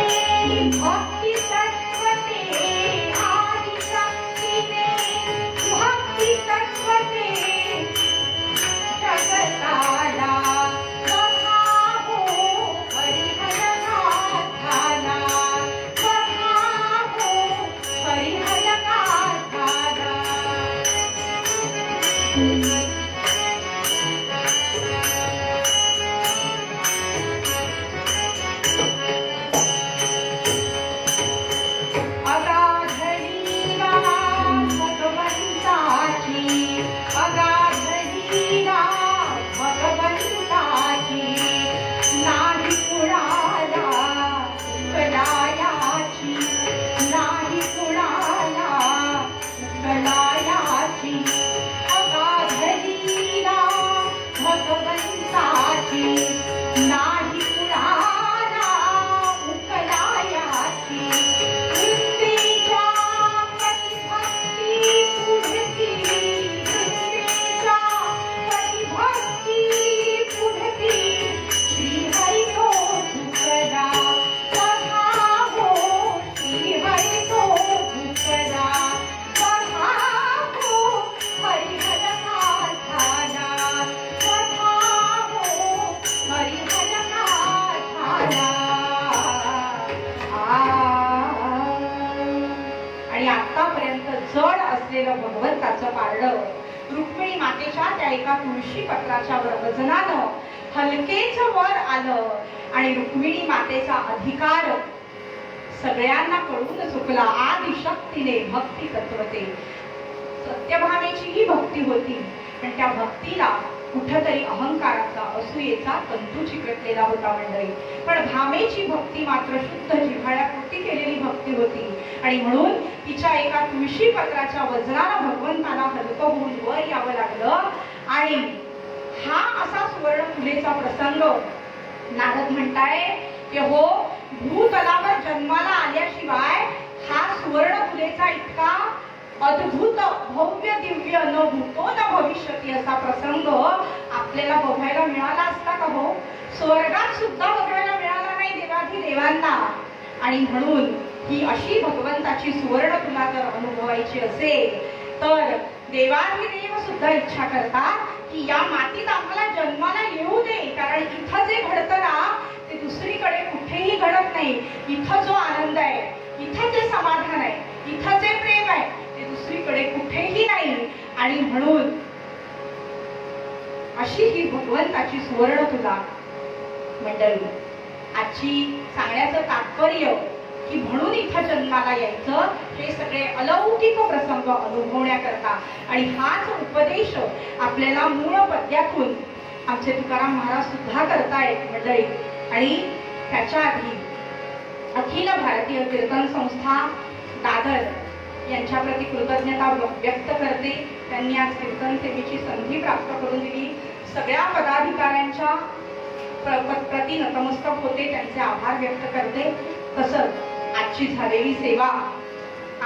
भगवंताचं पारडं रुक्मिणी मातेच्या त्या एका तुळशी पत्राच्या वजनानं हलकेच वर आलं आणि रुक्मिणी मातेचा अधिकार सगळ्यांना कळून चुकला. आदिशक्तीने भक्ती तत्वते सत्यभामेची ही भक्ती होती, पण त्या भक्तीला कुठतरी अहंकाराचा असूयेचा तंतू चिकटलेला होता मंडळी. पण भामेची भक्ती मात्र शुद्ध जिव्हाळ्यापुरती केलेली भक्ती होती आणि म्हणून तिच्या एका तुळशी पत्राच्या वजनानं भगवंताला हलकं होऊन वर यावं लागलं. आणि हा असा सुवर्ण फुलेचा प्रसंग नारद म्हणताय की हो, भूतलावर जन्माला आल्याशिवाय हा सुवर्ण फुलेचा इतका अद्भुत भव्य दिव्य न भूतो न भविष्यती असा प्रसंग आपल्याला बघायला मिळाला असता का हो? स्वर्गात सुद्धा बघायला मिळाला नाही देवाधी देवांना. आणि म्हणून ही अशी भगवंताची सुवर्ण तुला जर अनुभवायची असेल तर देवाधिदेव सुद्धा इच्छा करतात की या मातीत आम्हाला जन्माला येऊ दे, कारण इथं जे घडतं ना ते दुसरीकडे कुठेही घडत नाही. इथं जो आनंद आहे, इथं जे समाधान आहे, इथं जे प्रेम आहे ते दुसरीकडे कुठेही नाही. आणि म्हणून अशी ही भगवंताची सुवर्ण तुला मंडळी आजची सांगण्याचं तात्पर्य की म्हणून इथं जन्माला यायचं, हे सगळे अलौकिक प्रसंग अनुभवण्याकरता. आणि हाच उपदेश आपल्याला मूळ पद्यातून आमचे तुकाराम महाराज सुद्धा करतायत मंडळी. आणि त्याच्या आधी अखिल भारतीय कीर्तन संस्था दादर यांच्या प्रति कृतज्ञता व्यक्त करते. त्यांनी आज कीर्तन सेवेची संधी प्राप्त करून दिली. सगळ्या पदाधिकाऱ्यांच्या प्रति नतमस्तक होते, त्यांचे आभार व्यक्त करते. तसंच आजची झालेली सेवा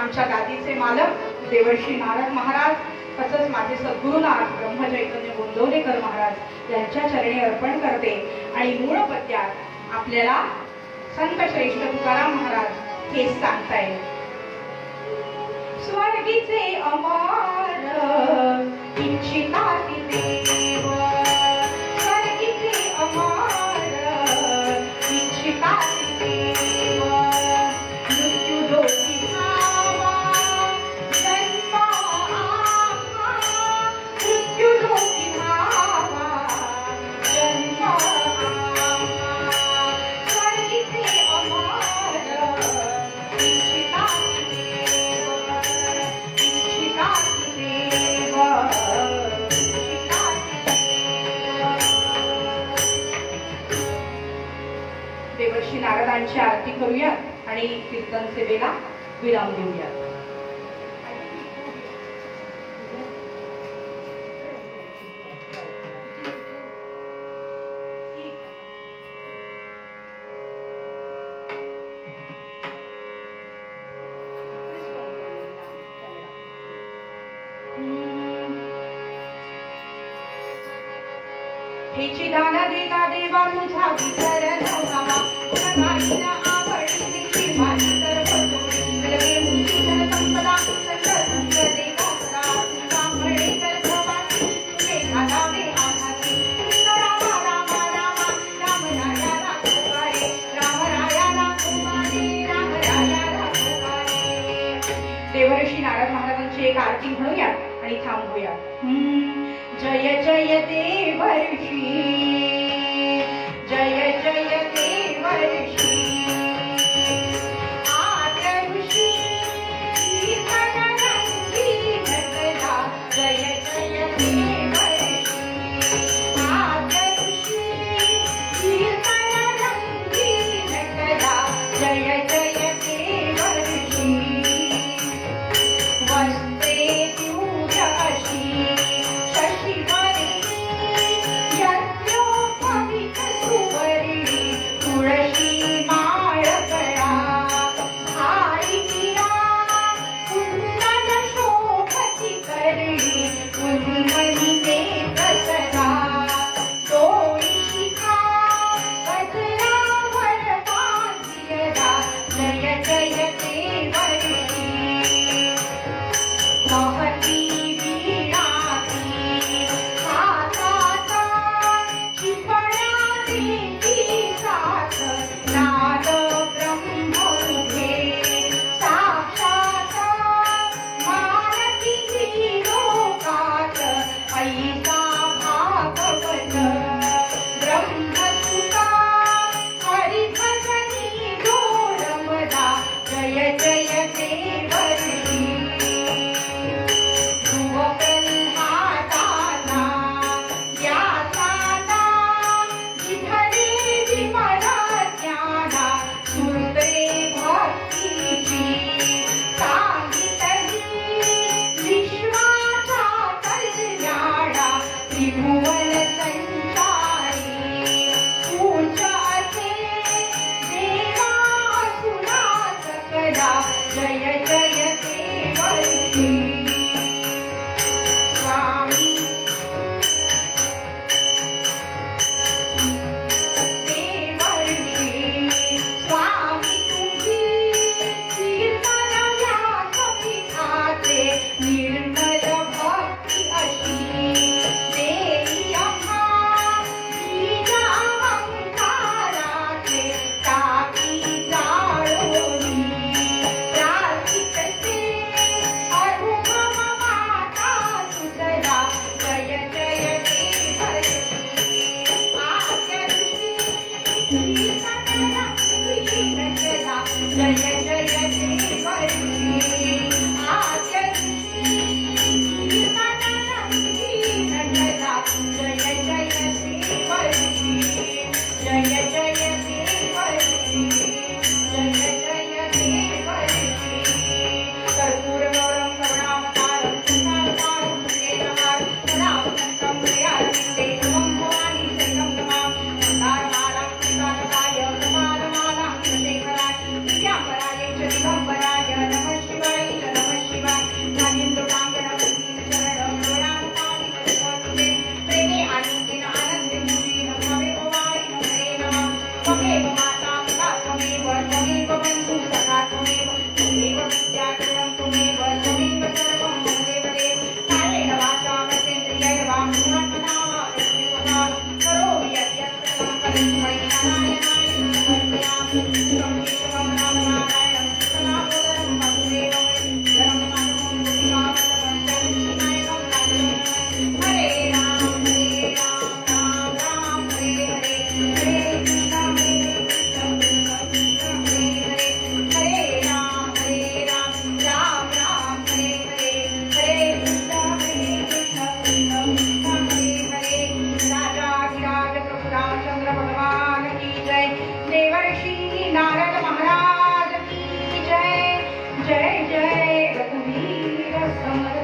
आमच्या गादीचे मालक देवर्षी नारद महाराज, तसंच माझे सद्गुरुनाथ ब्रह्मचैतन्य गोंदवलेकर महाराज यांच्या चरणी अर्पण करते. आणि मूळ पद्यात आपल्याला संत श्रेष्ठ तुकाराम महाराज हेच सांगताय. स्वर्गीचे अमर इच्छिता देव, स्वर्गीचे अमर इच्छिता देव, मृत्यू लोकी धावा जन्म आम्हा, मृत्यू लोकी धावा जन्म आम्हा, स्वर्गीचे अमर इच्छिता देवर्षी नारदांची आरती करूया आणि कीर्तन सेवेला विराम देऊया. हेची दान देता देवा तुझा विचार नव्हावा, उन्हाळीला आवडीची माझी तर पटोरी, लगे मुंची धन संपदा संकर संकर देवा सदा, ब्राह्मणे तर भवानी तुझे घालावे आघाती. कृष्ण रामा रामा रामा राम राया राघवारे, राम राया राघवारे, राम राया राघवारे. देवर्षी नारद महाराजांची एक आरती म्हणूया आणि थांबूया. जय जय देवर्षी, जय जय देवर्षी, आदर्शी कीर्तनरंगी घटला. जय जय देवर्षी, आदर्शी कीर्तनरंगी घटला. जय जय देवर्षी, वस्त्रे दिव्य अशी शशिवरी यज्ञो समर्थ